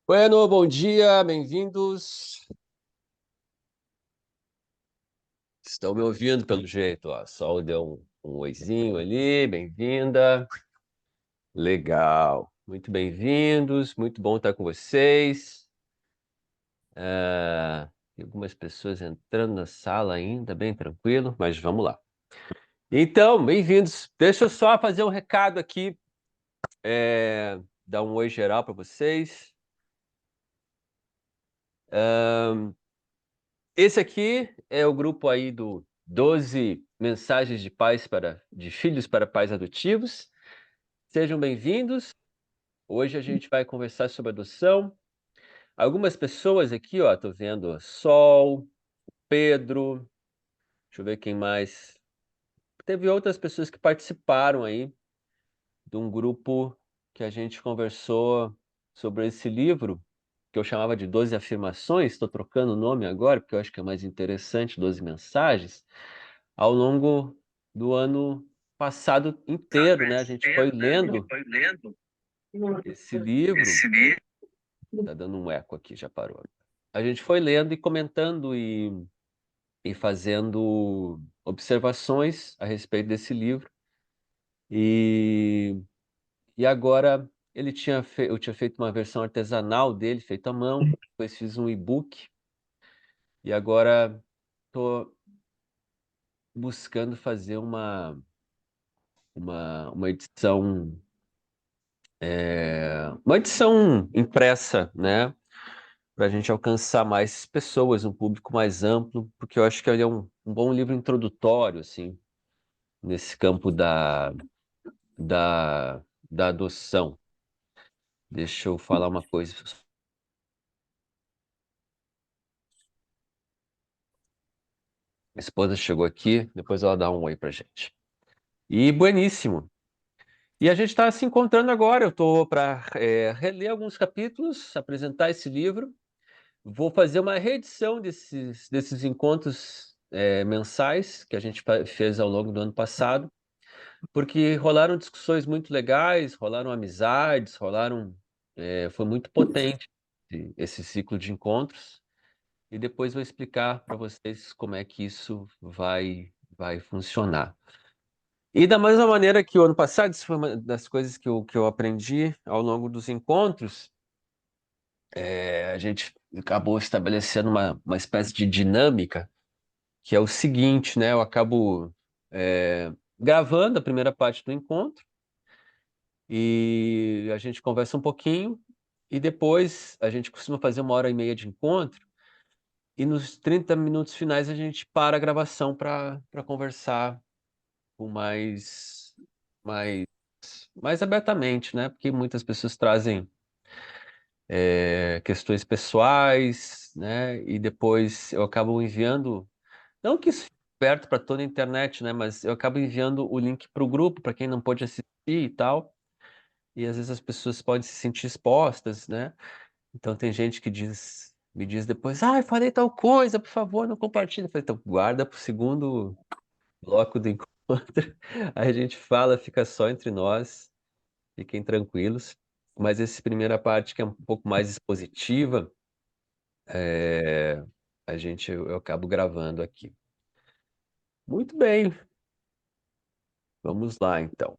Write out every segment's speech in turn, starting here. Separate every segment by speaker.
Speaker 1: Bueno, bom dia, bem-vindos. Estão me ouvindo pelo jeito, ó. Sol deu um oizinho ali, bem-vinda. Legal, muito bem-vindos, muito bom estar com vocês. Tem algumas pessoas entrando na sala ainda, bem tranquilo, mas vamos lá. Então, bem-vindos. Deixa eu só fazer um recado aqui, dar um oi geral para vocês. Esse aqui é o grupo aí do 12 mensagens de filhos para pais adotivos. Sejam bem-vindos. Hoje a gente vai conversar sobre adoção. Algumas pessoas aqui, ó, tô vendo Sol, Pedro, deixa eu ver quem mais. Teve outras pessoas que participaram aí de um grupo que a gente conversou sobre esse livro, que eu chamava de 12 afirmações, estou trocando o nome agora, porque eu acho que é mais interessante, 12 mensagens, ao longo do ano passado inteiro, né? A gente foi lendo esse livro, tá dando um eco aqui, já parou. A gente foi lendo e comentando e fazendo observações a respeito desse livro, e, e agora eu tinha feito uma versão artesanal dele, feito à mão, depois fiz um e-book, e agora estou buscando fazer uma edição, uma edição impressa, né? Para a gente alcançar mais pessoas, um público mais amplo, porque eu acho que ele é um bom livro introdutório, assim, nesse campo da, da adoção. Deixa eu falar uma coisa. Minha esposa chegou aqui, depois ela dá um oi pra gente. E bueníssimo. E a gente está se encontrando agora. Eu estou para reler alguns capítulos, apresentar esse livro. Vou fazer uma reedição desses encontros mensais que a gente fez ao longo do ano passado, porque rolaram discussões muito legais, rolaram amizades, foi muito potente esse ciclo de encontros. E depois vou explicar para vocês como é que isso vai funcionar. E da mesma maneira que o ano passado, isso foi uma das coisas que eu aprendi ao longo dos encontros, a gente acabou estabelecendo uma espécie de dinâmica, que é o seguinte, né? Eu acabo gravando a primeira parte do encontro e a gente conversa um pouquinho e depois a gente costuma fazer 1 hora e meia de encontro e nos 30 minutos finais a gente para a gravação para conversar com mais, mais abertamente, né? Porque muitas pessoas trazem questões pessoais, né? E depois eu acabo enviando, não que isso fique aberto para toda a internet, né? Mas eu acabo enviando o link para o grupo, para quem não pôde assistir e tal. E às vezes as pessoas podem se sentir expostas, né? Então tem gente que me diz depois, ah, eu falei tal coisa, por favor, não compartilhe. Eu falei, então guarda para o segundo bloco do encontro. Aí a gente fala, fica só entre nós, fiquem tranquilos. Mas essa primeira parte que é um pouco mais expositiva, é, eu acabo gravando aqui. Muito bem, vamos lá então.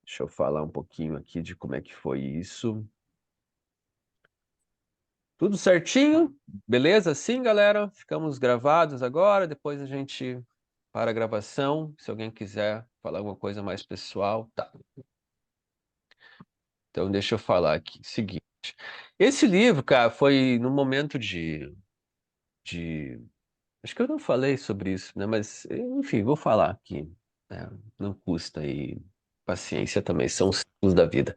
Speaker 1: Deixa eu falar um pouquinho aqui de como é que foi isso. Tudo certinho? Beleza? Sim, galera? Ficamos gravados agora. Depois a gente para a gravação. Se alguém quiser falar alguma coisa mais pessoal, tá. Então deixa eu falar aqui. Seguinte. Esse livro, cara, foi no momento de... Acho que eu não falei sobre isso, né? Mas, enfim, vou falar aqui, né? Não custa aí. Paciência também, são os ciclos da vida.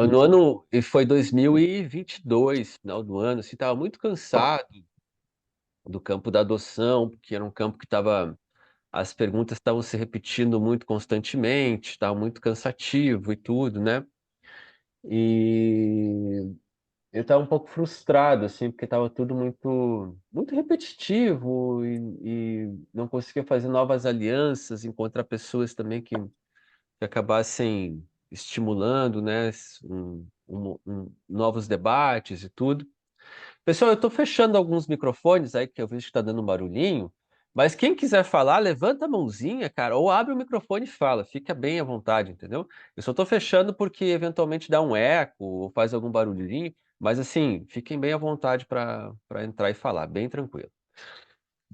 Speaker 1: No ano, e foi 2022, final do ano, assim, estava muito cansado do campo da adoção, porque era um campo que as perguntas estavam se repetindo muito constantemente, estava muito cansativo e tudo, né? E eu estava um pouco frustrado, assim, porque estava tudo muito repetitivo e não conseguia fazer novas alianças, encontrar pessoas também que acabassem. estimulando, né, novos debates e tudo. Pessoal, eu estou fechando alguns microfones aí que eu vejo que está dando um barulhinho, mas quem quiser falar, levanta a mãozinha, cara, ou abre o microfone e fala, fica bem à vontade, entendeu? Eu só estou fechando porque eventualmente dá um eco ou faz algum barulhinho, mas assim, fiquem bem à vontade para entrar e falar, bem tranquilo.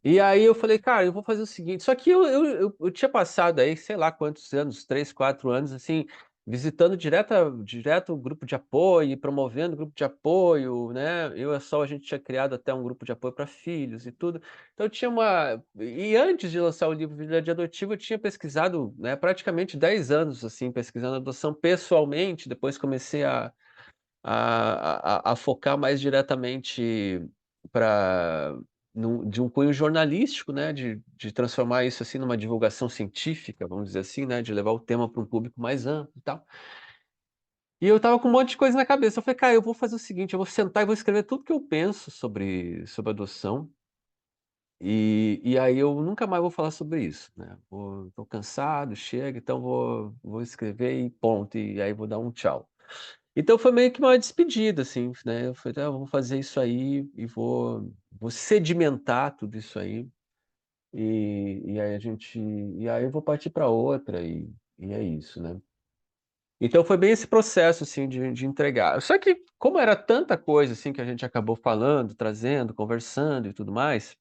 Speaker 1: E aí eu falei, cara, eu vou fazer o seguinte. Só que eu tinha passado aí, sei lá quantos anos, 3, 4 anos, assim, visitando direto o grupo de apoio, e promovendo grupo de apoio, né? Eu e a Sol, a gente tinha criado até um grupo de apoio para filhos e tudo. Então eu tinha uma. E antes de lançar o livro Vida de Adotivo, eu tinha pesquisado, né, praticamente 10 anos, assim, pesquisando adoção pessoalmente. Depois comecei a focar mais diretamente para de um cunho jornalístico, né, de transformar isso assim numa divulgação científica, vamos dizer assim, né, de levar o tema para um público mais amplo e tal. E eu tava com um monte de coisa na cabeça. Eu falei, cara, eu vou fazer o seguinte, eu vou sentar e vou escrever tudo que eu penso sobre adoção. E aí eu nunca mais vou falar sobre isso, né? Tô cansado, chega, então vou escrever e ponto. E aí vou dar um tchau. Então foi meio que uma despedida, assim, né? Eu falei, eu vou fazer isso aí e vou sedimentar tudo isso aí. E aí e aí eu vou partir para outra e é isso, né? Então foi bem esse processo, assim, de entregar. Só que como era tanta coisa, assim, que a gente acabou falando, trazendo, conversando e tudo mais,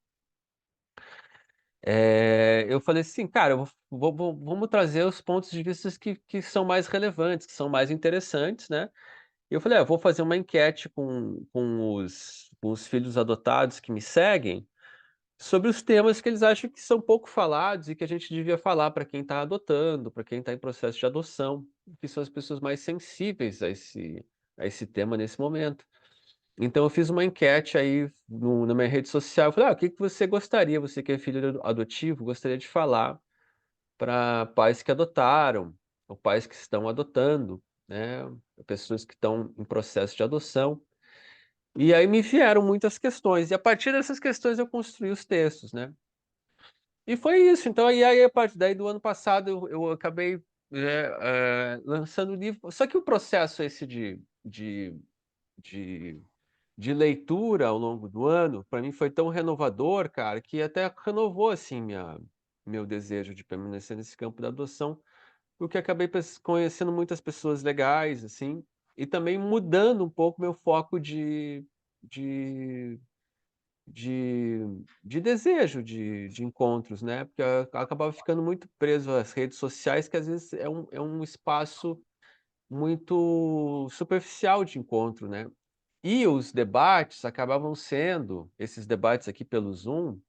Speaker 1: eu falei assim, cara, vamos trazer os pontos de vista que são mais relevantes, que são mais interessantes, né? E eu falei: eu vou fazer uma enquete com os filhos adotados que me seguem, sobre os temas que eles acham que são pouco falados e que a gente devia falar para quem está adotando, para quem está em processo de adoção, que são as pessoas mais sensíveis a esse tema nesse momento. Então eu fiz uma enquete aí na minha rede social, eu falei: o que que você gostaria, você que é filho adotivo, gostaria de falar para pais que adotaram, ou pais que estão adotando, né, pessoas que estão em processo de adoção. E aí me vieram muitas questões, e a partir dessas questões eu construí os textos, né. E foi isso, então aí a partir daí do ano passado eu acabei, lançando o livro, só que o processo esse de de leitura ao longo do ano, para mim foi tão renovador, cara, que até renovou, assim, meu desejo de permanecer nesse campo da adoção, porque acabei conhecendo muitas pessoas legais, assim, e também mudando um pouco meu foco de, de, de desejo de encontros, né? Porque eu acabava ficando muito preso às redes sociais, que às vezes é um espaço muito superficial de encontro, né? E os debates acabavam sendo, esses debates aqui pelo Zoom,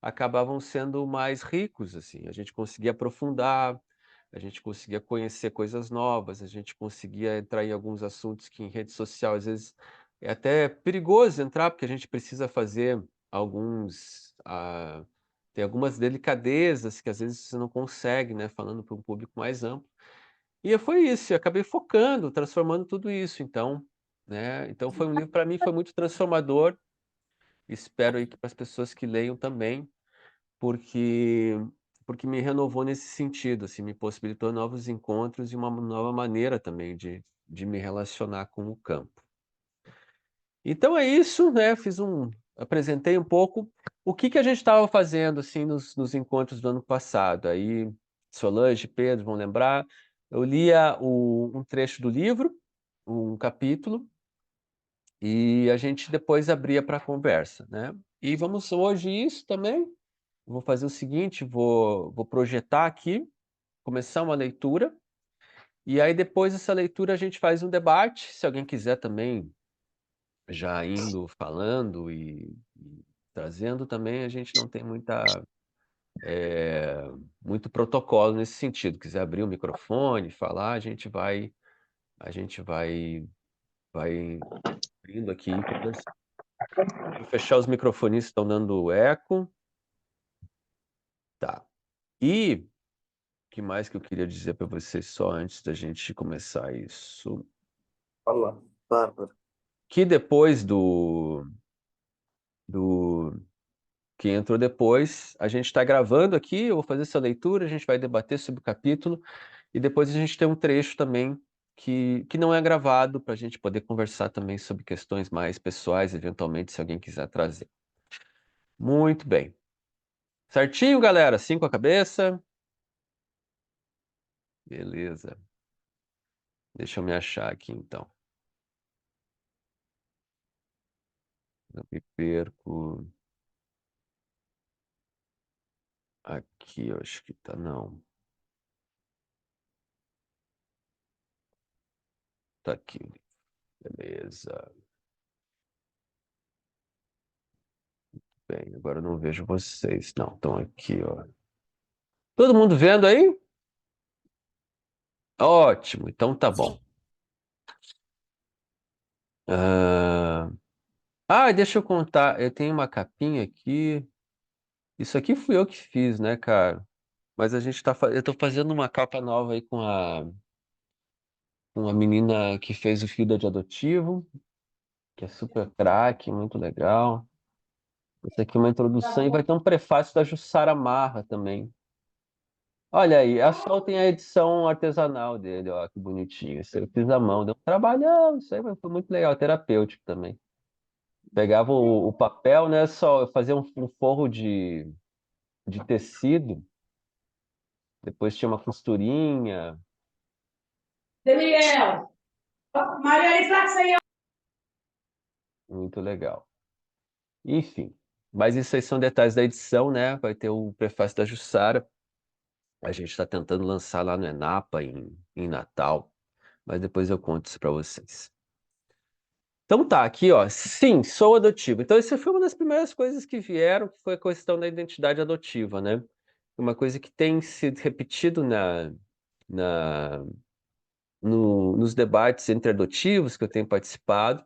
Speaker 1: acabavam sendo mais ricos, assim. A gente conseguia aprofundar, a gente conseguia conhecer coisas novas, a gente conseguia entrar em alguns assuntos que em rede social, às vezes, é até perigoso entrar, porque a gente precisa fazer alguns, tem algumas delicadezas que às vezes você não consegue, né, falando para um público mais amplo. E foi isso, eu acabei focando, transformando tudo isso, então, né? Então foi um livro, para mim, foi muito transformador. Espero aí que para as pessoas que leiam também, porque porque me renovou nesse sentido, assim, me possibilitou novos encontros e uma nova maneira também de me relacionar com o campo. Então é isso, né? Apresentei um pouco o que a gente estava fazendo assim nos encontros do ano passado. Aí Solange, Pedro vão lembrar. Eu lia um trecho do livro, um capítulo, e a gente depois abria para conversa, né? E vamos hoje isso também. Vou fazer o seguinte, vou projetar aqui, começar uma leitura, e aí depois dessa leitura a gente faz um debate. Se alguém quiser também já indo falando e trazendo também, a gente não tem muito protocolo nesse sentido. Quiser abrir o microfone, falar, a gente vai abrindo aqui e conversando. Deixa eu fechar os microfones que estão dando eco. Tá. E o que mais que eu queria dizer para vocês só antes da gente começar isso?
Speaker 2: Fala, Bárbara.
Speaker 1: Que depois do que entrou depois, a gente está gravando aqui, eu vou fazer essa leitura, a gente vai debater sobre o capítulo, e depois a gente tem um trecho também que não é gravado, para a gente poder conversar também sobre questões mais pessoais, eventualmente, se alguém quiser trazer. Muito bem. Certinho, galera? 5 a cabeça. Beleza. Deixa eu me achar aqui, então. Eu me perco. Aqui, eu acho que tá, não. Tá aqui. Beleza. Bem, agora eu não vejo vocês. Não, estão aqui, ó. Todo mundo vendo aí? Ótimo, então tá bom. Ah, deixa eu contar. Eu tenho uma capinha aqui. Isso aqui fui eu que fiz, né, cara? Mas a gente tá, eu tô fazendo uma capa nova aí com a menina que fez o Filho de Adotivo, que é super craque, muito legal. Isso aqui é uma introdução e vai ter um prefácio da Jussara Marra também. Olha aí, a Sol tem a edição artesanal dele, ó, que bonitinho. Isso eu fiz à mão, deu um trabalhão, isso aí foi muito legal, terapêutico também. Pegava o papel, né, só fazia um forro de tecido, depois tinha uma costurinha,
Speaker 3: Daniel, Maria Isaac,
Speaker 1: muito legal. Enfim, mas isso aí são detalhes da edição, né? Vai ter o prefácio da Jussara. A gente está tentando lançar lá no Enapa em Natal, mas depois eu conto isso para vocês. Então tá, aqui ó, sim, sou adotivo. Então isso foi uma das primeiras coisas que vieram, que foi a questão da identidade adotiva, né? Uma coisa que tem sido repetido na, nos debates entre adotivos que eu tenho participado,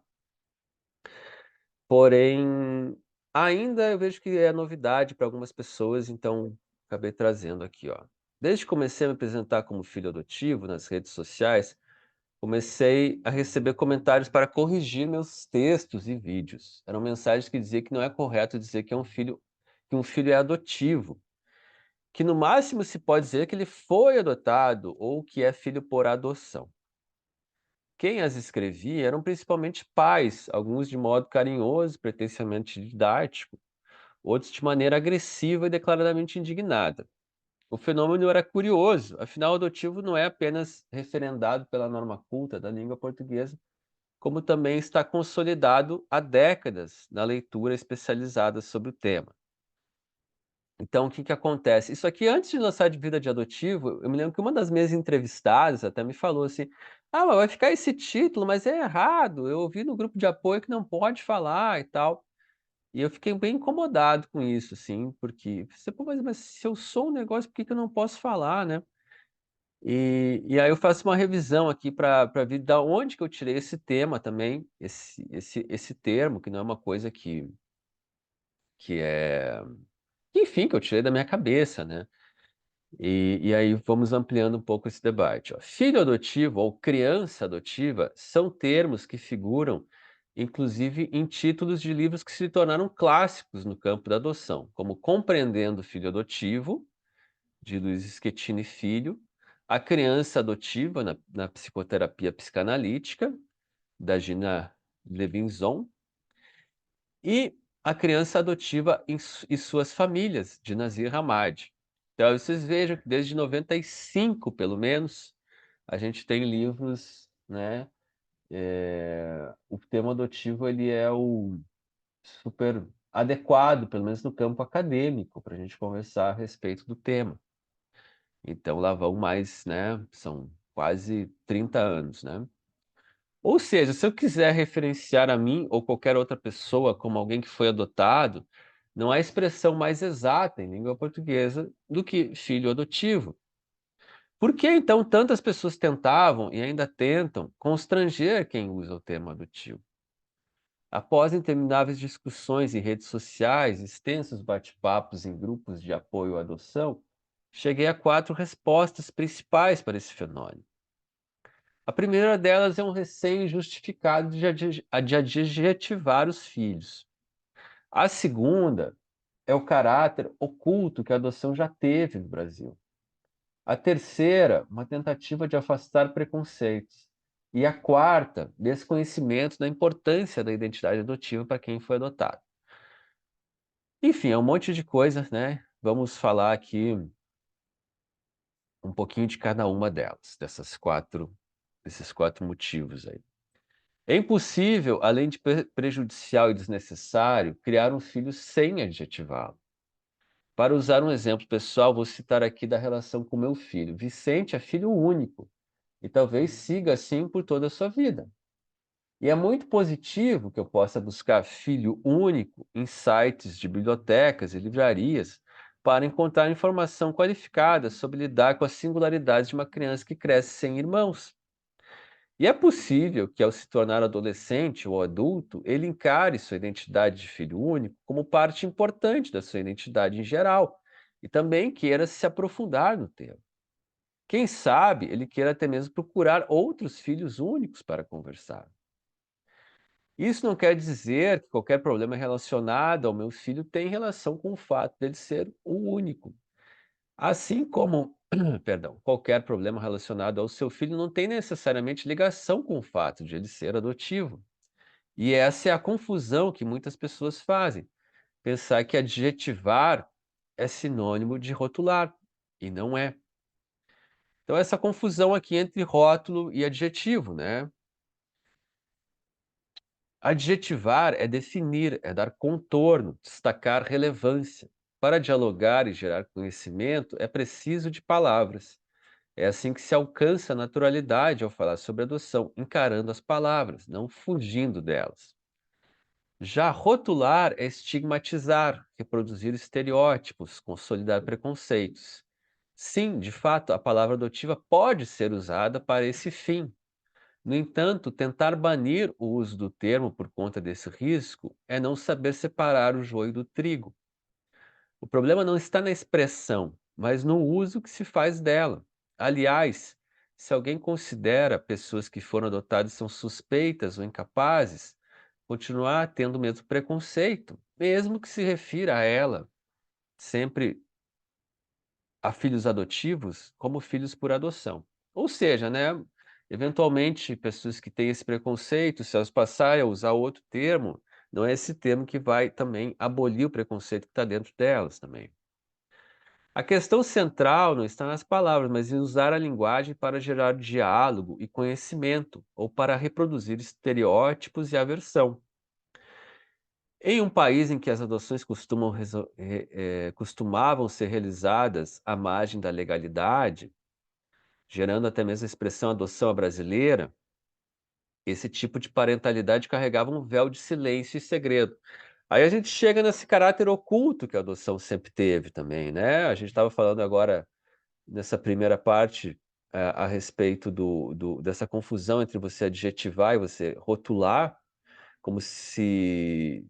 Speaker 1: porém ainda eu vejo que é novidade para algumas pessoas, então acabei trazendo aqui, ó. Desde que comecei a me apresentar como filho adotivo nas redes sociais, comecei a receber comentários para corrigir meus textos e vídeos. Eram mensagens que diziam que não é correto dizer que um filho é adotivo, que no máximo se pode dizer que ele foi adotado ou que é filho por adoção. Quem as escrevia eram principalmente pais, alguns de modo carinhoso, pretensiamente didático, outros de maneira agressiva e declaradamente indignada. O fenômeno era curioso, afinal, o adotivo não é apenas referendado pela norma culta da língua portuguesa, como também está consolidado há décadas na leitura especializada sobre o tema. Então, o que que acontece? Isso aqui, antes de lançar de vida de adotivo, eu me lembro que uma das minhas entrevistadas até me falou assim: ah, mas vai ficar esse título, mas é errado. Eu ouvi no grupo de apoio que não pode falar e tal. E eu fiquei bem incomodado com isso, assim, porque você, pô, mas se eu sou um negócio, por que que eu não posso falar, né? E aí eu faço uma revisão aqui para ver da onde que eu tirei esse tema também, esse termo, que não é uma coisa que é, enfim, que eu tirei da minha cabeça, né? E aí vamos ampliando um pouco esse debate. Ó. Filho adotivo ou criança adotiva são termos que figuram, inclusive, em títulos de livros que se tornaram clássicos no campo da adoção, como Compreendendo o Filho Adotivo, de Luiz Schettini Filho, A Criança Adotiva na Psicoterapia Psicanalítica, da Gina Levinson, e A Criança Adotiva e Suas Famílias, de Nazir Hamad. Então, vocês vejam que desde 95, pelo menos, a gente tem livros, né? O tema adotivo ele é o super adequado, pelo menos no campo acadêmico, para a gente conversar a respeito do tema. Então, lá vão mais, né? São quase 30 anos, né? Ou seja, se eu quiser referenciar a mim ou qualquer outra pessoa como alguém que foi adotado, não há expressão mais exata em língua portuguesa do que filho adotivo. Por que então tantas pessoas tentavam e ainda tentam constranger quem usa o termo adotivo? Após intermináveis discussões em redes sociais, extensos bate-papos em grupos de apoio à adoção, cheguei a 4 respostas principais para esse fenômeno. A primeira delas é um receio justificado de adjetivar os filhos. A segunda é o caráter oculto que a adoção já teve no Brasil. A terceira, uma tentativa de afastar preconceitos. E a quarta, desconhecimento da importância da identidade adotiva para quem foi adotado. Enfim, é um monte de coisas, né? Vamos falar aqui um pouquinho de cada uma delas, desses quatro motivos aí. É impossível, além de prejudicial e desnecessário, criar um filho sem adjetivá-lo. Para usar um exemplo pessoal, vou citar aqui da relação com meu filho. Vicente é filho único e talvez siga assim por toda a sua vida. E é muito positivo que eu possa buscar filho único em sites de bibliotecas e livrarias para encontrar informação qualificada sobre lidar com as singularidades de uma criança que cresce sem irmãos. E é possível que, ao se tornar adolescente ou adulto, ele encare sua identidade de filho único como parte importante da sua identidade em geral e também queira se aprofundar no tema. Quem sabe ele queira até mesmo procurar outros filhos únicos para conversar. Isso não quer dizer que qualquer problema relacionado ao meu filho tem relação com o fato dele ser o único. Assim como, perdão, qualquer problema relacionado ao seu filho não tem necessariamente ligação com o fato de ele ser adotivo. E essa é a confusão que muitas pessoas fazem. Pensar que adjetivar é sinônimo de rotular, e não é. Então, essa confusão aqui entre rótulo e adjetivo, né? Adjetivar é definir, é dar contorno, destacar relevância. Para dialogar e gerar conhecimento, é preciso de palavras. É assim que se alcança a naturalidade ao falar sobre adoção, encarando as palavras, não fugindo delas. Já rotular é estigmatizar, reproduzir estereótipos, consolidar preconceitos. Sim, de fato, a palavra adotiva pode ser usada para esse fim. No entanto, tentar banir o uso do termo por conta desse risco é não saber separar o joio do trigo. O problema não está na expressão, mas no uso que se faz dela. Aliás, se alguém considera pessoas que foram adotadas são suspeitas ou incapazes, continuar tendo o mesmo preconceito, mesmo que se refira a ela sempre a filhos adotivos como filhos por adoção. Ou seja, né, eventualmente pessoas que têm esse preconceito, se elas passarem a usar outro termo, não é esse termo que vai também abolir o preconceito que está dentro delas também. A questão central não está nas palavras, mas em usar a linguagem para gerar diálogo e conhecimento, ou para reproduzir estereótipos e aversão. Em um país em que as adoções costumavam ser realizadas à margem da legalidade, gerando até mesmo a expressão adoção à brasileira, esse tipo de parentalidade carregava um véu de silêncio e segredo. Aí a gente chega nesse caráter oculto que a adoção sempre teve também, né? A gente estava falando agora nessa primeira parte a respeito dessa confusão entre você adjetivar e você rotular, como se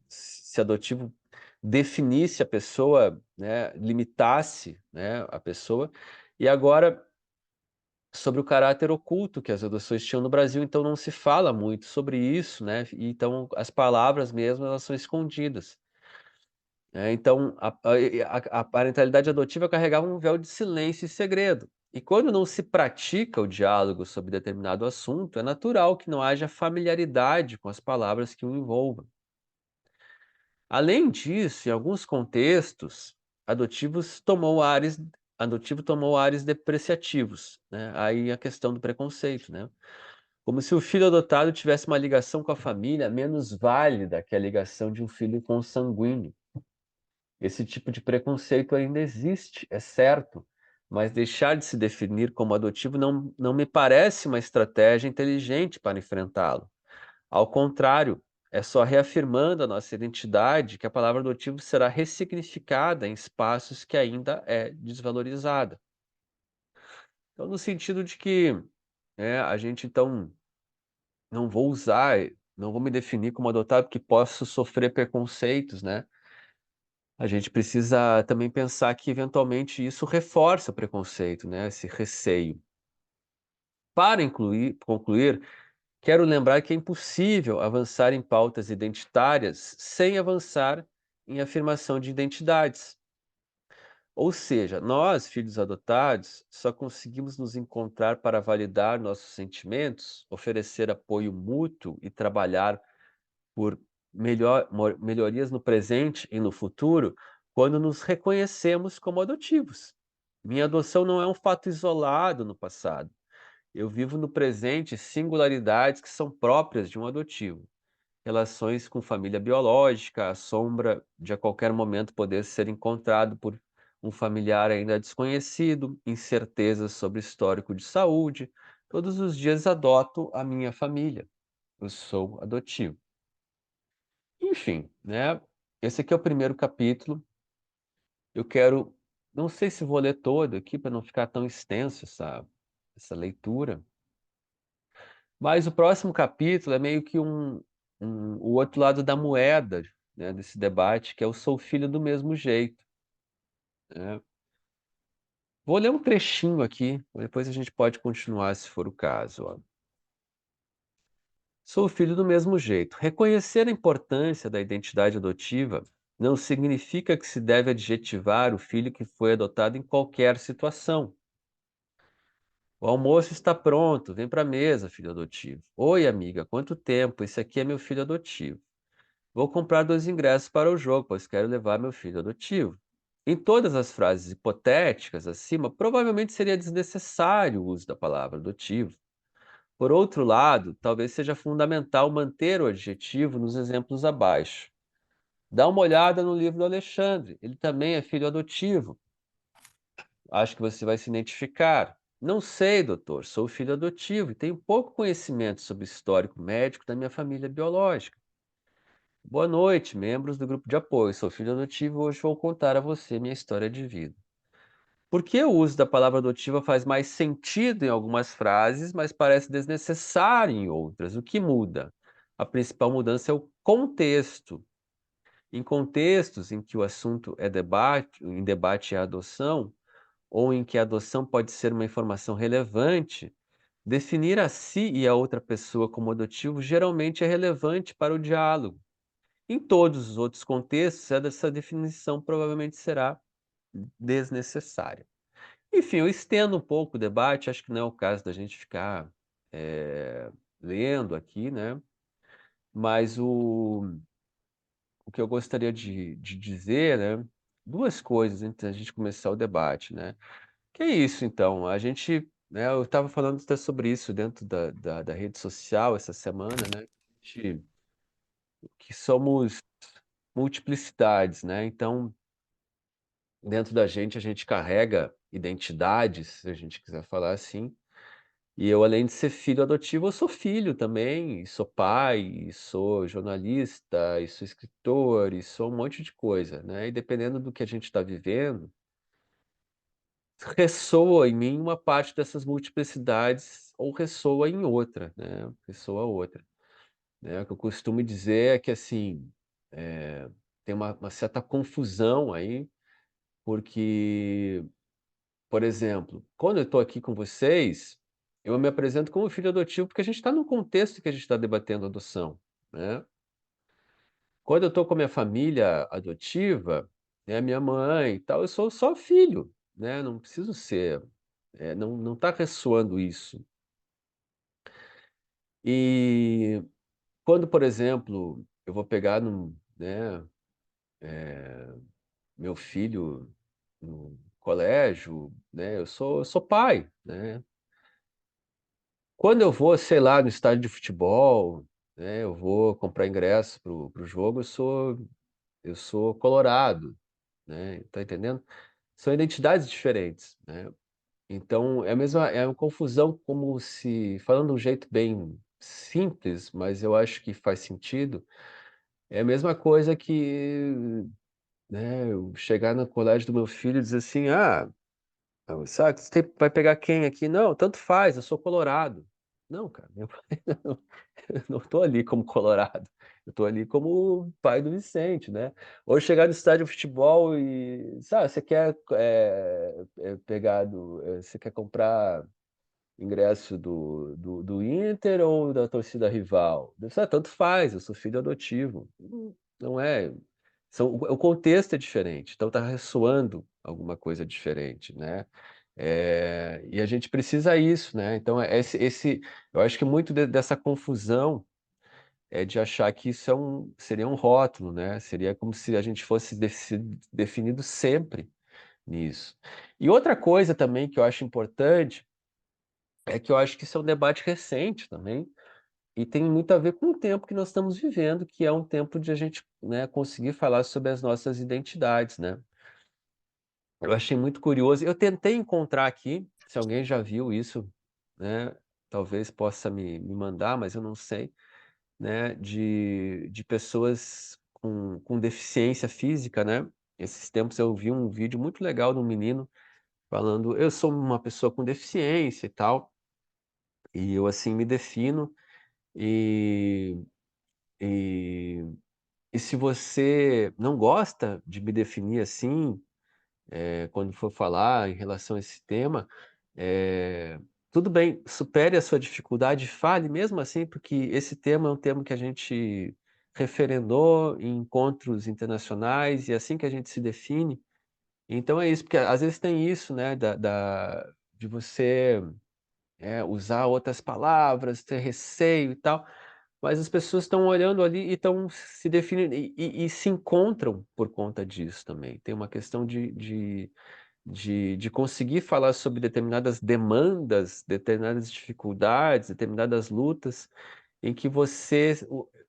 Speaker 1: adotivo definisse a pessoa, né, limitasse, né, a pessoa. E agora, sobre o caráter oculto que as adoções tinham no Brasil, então não se fala muito sobre isso, né? E então as palavras mesmo elas são escondidas. Então a parentalidade adotiva carregava um véu de silêncio e segredo. E quando não se pratica o diálogo sobre determinado assunto, é natural que não haja familiaridade com as palavras que o envolvam. Além disso, em alguns contextos, adotivo tomou ares depreciativos, né? Aí a questão do preconceito, né? Como se o filho adotado tivesse uma ligação com a família menos válida que a ligação de um filho consanguíneo. Esse tipo de preconceito ainda existe, é certo, mas deixar de se definir como adotivo não me parece uma estratégia inteligente para enfrentá-lo. Ao contrário, é só reafirmando a nossa identidade que a palavra adotivo será ressignificada em espaços que ainda é desvalorizada. Então, no sentido de que a gente então não vou usar, não vou me definir como adotado porque posso sofrer preconceitos, né? A gente precisa também pensar que eventualmente isso reforça o preconceito, né? Esse receio. Para concluir, quero lembrar que é impossível avançar em pautas identitárias sem avançar em afirmação de identidades. Ou seja, nós, filhos adotados, só conseguimos nos encontrar para validar nossos sentimentos, oferecer apoio mútuo e trabalhar por melhorias no presente e no futuro quando nos reconhecemos como adotivos. Minha adoção não é um fato isolado no passado. Eu vivo no presente singularidades que são próprias de um adotivo. Relações com família biológica, a sombra de a qualquer momento poder ser encontrado por um familiar ainda desconhecido, incertezas sobre histórico de saúde. Todos os dias adoto a minha família. Eu sou adotivo. Enfim, né? Esse aqui é o primeiro capítulo. Eu quero, não sei se vou ler todo aqui para não ficar tão extenso essa leitura, mas o próximo capítulo é meio que o outro lado da moeda, né, desse debate, que é o sou filho do mesmo jeito, né? Vou ler um trechinho aqui, depois a gente pode continuar se for o caso, ó. Sou filho do mesmo jeito. Reconhecer a importância da identidade adotiva não significa que se deve adjetivar o filho que foi adotado em qualquer situação. O almoço está pronto, vem para a mesa, filho adotivo. Oi, amiga, quanto tempo? Esse aqui é meu filho adotivo. Vou comprar 2 ingressos para o jogo, pois quero levar meu filho adotivo. Em todas as frases hipotéticas acima, provavelmente seria desnecessário o uso da palavra adotivo. Por outro lado, talvez seja fundamental manter o adjetivo nos exemplos abaixo. Dá uma olhada no livro do Alexandre, ele também é filho adotivo. Acho que você vai se identificar. Não sei, doutor, sou filho adotivo e tenho pouco conhecimento sobre o histórico médico da minha família biológica. Boa noite, membros do grupo de apoio. Sou filho adotivo e hoje vou contar a você minha história de vida. Por que o uso da palavra adotiva faz mais sentido em algumas frases, mas parece desnecessário em outras? O que muda? A principal mudança é o contexto. Em contextos em que o assunto é em debate é a adoção, ou em que a adoção pode ser uma informação relevante, definir a si e a outra pessoa como adotivo geralmente é relevante para o diálogo. Em todos os outros contextos, essa definição provavelmente será desnecessária. Enfim, eu estendo um pouco o debate, acho que não é o caso da gente ficar lendo aqui, né? Mas o que eu gostaria de dizer, né? Duas coisas antes da gente começar o debate, né? Que é isso, então, a gente, né? Eu estava falando até sobre isso dentro da rede social essa semana, né? Que somos multiplicidades, né? Então, dentro da gente, a gente carrega identidades, se a gente quiser falar assim. E eu, além de ser filho adotivo, eu sou filho também, e sou pai, e sou jornalista, e sou escritor, e sou um monte de coisa, né? E dependendo do que a gente está vivendo, ressoa em mim uma parte dessas multiplicidades, ou ressoa em outra, né? Ressoa outra, né? O que eu costumo dizer é que, assim, tem uma certa confusão aí, porque, por exemplo, quando eu estou aqui com vocês, eu me apresento como filho adotivo porque a gente está num contexto que a gente está debatendo adoção, né? Quando eu estou com a minha família adotiva, né, minha mãe e tal, eu sou só filho, né? Não preciso ser, não está ressoando isso. E quando, por exemplo, eu vou pegar né, meu filho no colégio, né? Eu sou pai, né? Quando eu vou, sei lá, no estádio de futebol, né, eu vou comprar ingresso pro jogo, eu sou colorado, né? Tá entendendo? São identidades diferentes, né? Então, é uma confusão como se, falando de um jeito bem simples, mas eu acho que faz sentido, é a mesma coisa que, né, eu chegar no colégio do meu filho e dizer assim, sabe, vai pegar quem aqui? Não, tanto faz, eu sou colorado. Não, cara, meu pai não, eu não estou ali como colorado. Eu estou ali como pai do Vicente, né? Ou chegar no estádio de futebol e, sabe, você quer você quer comprar ingresso do Inter ou da torcida rival? Sabe, tanto faz, eu sou filho adotivo. Não é. O contexto é diferente, então está ressoando alguma coisa diferente, né? E a gente precisa isso, né? Então, eu acho que muito dessa confusão é de achar que isso seria um rótulo, né? Seria como se a gente fosse definido sempre nisso. E outra coisa também que eu acho importante é que eu acho que isso é um debate recente também, e tem muito a ver com o tempo que nós estamos vivendo, que é um tempo de a gente, né, conseguir falar sobre as nossas identidades, né? Eu achei muito curioso. Eu tentei encontrar aqui, se alguém já viu isso, né? Talvez possa me mandar, mas eu não sei, né? De pessoas com deficiência física, né? Esses tempos eu vi um vídeo muito legal de um menino falando, eu sou uma pessoa com deficiência e tal, e eu assim me defino, e, e, e se você não gosta de me definir assim, quando for falar em relação a esse tema, eh, tudo bem, supere a sua dificuldade, fale mesmo assim, porque esse tema é um tema que a gente referendou em encontros internacionais e é assim que a gente se define. Então é isso, porque às vezes tem isso, né, de você usar outras palavras, ter receio e tal, mas as pessoas estão olhando ali e estão se definindo e se encontram por conta disso também. Tem uma questão de conseguir falar sobre determinadas demandas, determinadas dificuldades, determinadas lutas, em que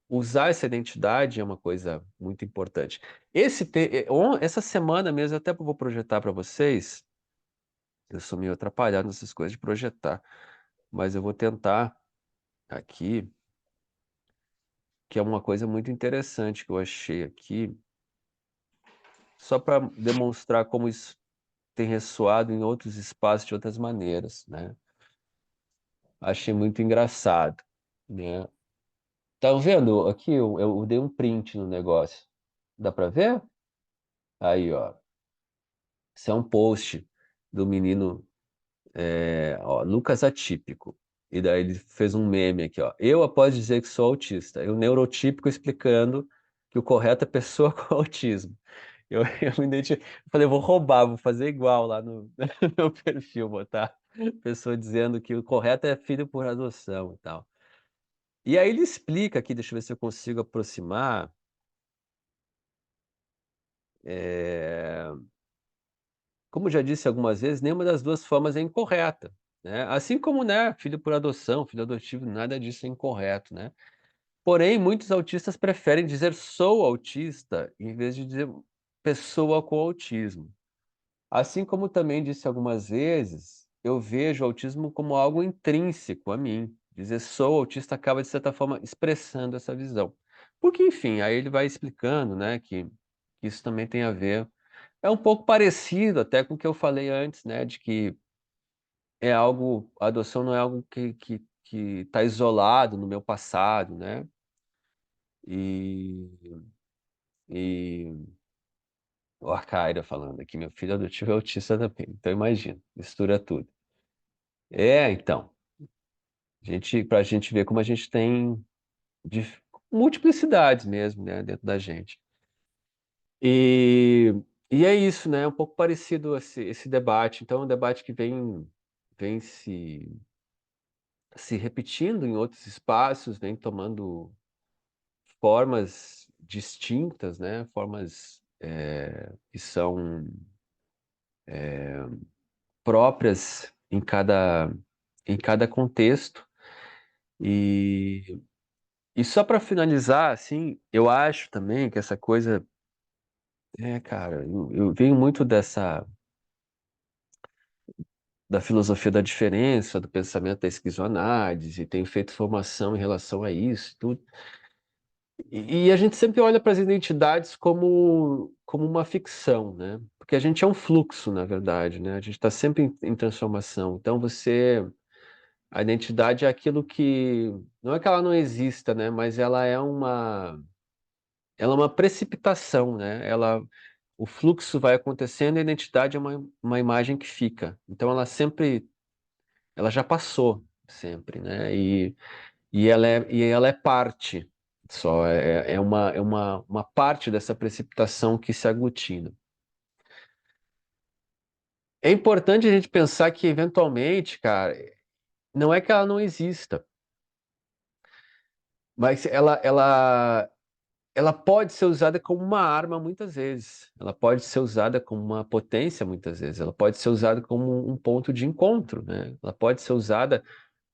Speaker 1: usar essa identidade é uma coisa muito importante. Essa semana mesmo, até vou projetar para vocês, eu sou meio atrapalhado nessas coisas de projetar, mas eu vou tentar aqui, que é uma coisa muito interessante que eu achei aqui, só para demonstrar como isso tem ressoado em outros espaços de outras maneiras, né? Achei muito engraçado, né? Tá vendo? Aqui eu dei um print no negócio. Dá para ver? Aí, ó. Isso é um post do menino, ó, Lucas Atípico. E daí ele fez um meme aqui, ó. Eu, após dizer que sou autista, eu neurotípico explicando que o correto é pessoa com autismo. Eu me identifiquei, eu falei, vou roubar, vou fazer igual lá no, no meu perfil, botar pessoa dizendo que o correto é filho por adoção e tal. E aí ele explica aqui, deixa eu ver se eu consigo aproximar. é, Como já disse algumas vezes, nenhuma das duas formas é incorreta, né? Assim como, né, filho por adoção, filho adotivo, nada disso é incorreto, né? Porém, muitos autistas preferem dizer sou autista em vez de dizer pessoa com autismo. Assim como também disse algumas vezes, eu vejo o autismo como algo intrínseco a mim. Dizer sou autista acaba, de certa forma, expressando essa visão. Porque, enfim, aí ele vai explicando, né, que isso também tem a ver. É um pouco parecido até com o que eu falei antes, né, de que a adoção não é algo que está isolado no meu passado, né? E, e o Arcaira falando aqui, meu filho adotivo é autista também, então imagina, mistura tudo. Então, pra gente ver como a gente tem multiplicidades mesmo, né, dentro da gente. E, e é isso, né, é um pouco parecido esse debate. Então, é um debate que vem se repetindo em outros espaços, vem tomando formas distintas, né, formas que são próprias em cada contexto. E E só para finalizar, assim, eu acho também que essa coisa, cara, eu venho muito da filosofia da diferença, do pensamento da esquizoanálise, tenho feito formação em relação a isso, tudo. E a gente sempre olha para as identidades como uma ficção, né? Porque a gente é um fluxo, na verdade, né? A gente está sempre em transformação. Então a identidade é aquilo que, não é que ela não exista, né? Mas ela é uma precipitação, né? O fluxo vai acontecendo e a identidade é uma imagem que fica. Então ela já passou sempre, né? E ela é parte. Só uma parte dessa precipitação que se aglutina. É importante a gente pensar que, eventualmente, cara, não é que ela não exista, mas ela pode ser usada como uma arma muitas vezes. Ela pode ser usada como uma potência muitas vezes. Ela pode ser usada como um ponto de encontro, né? Ela pode ser usada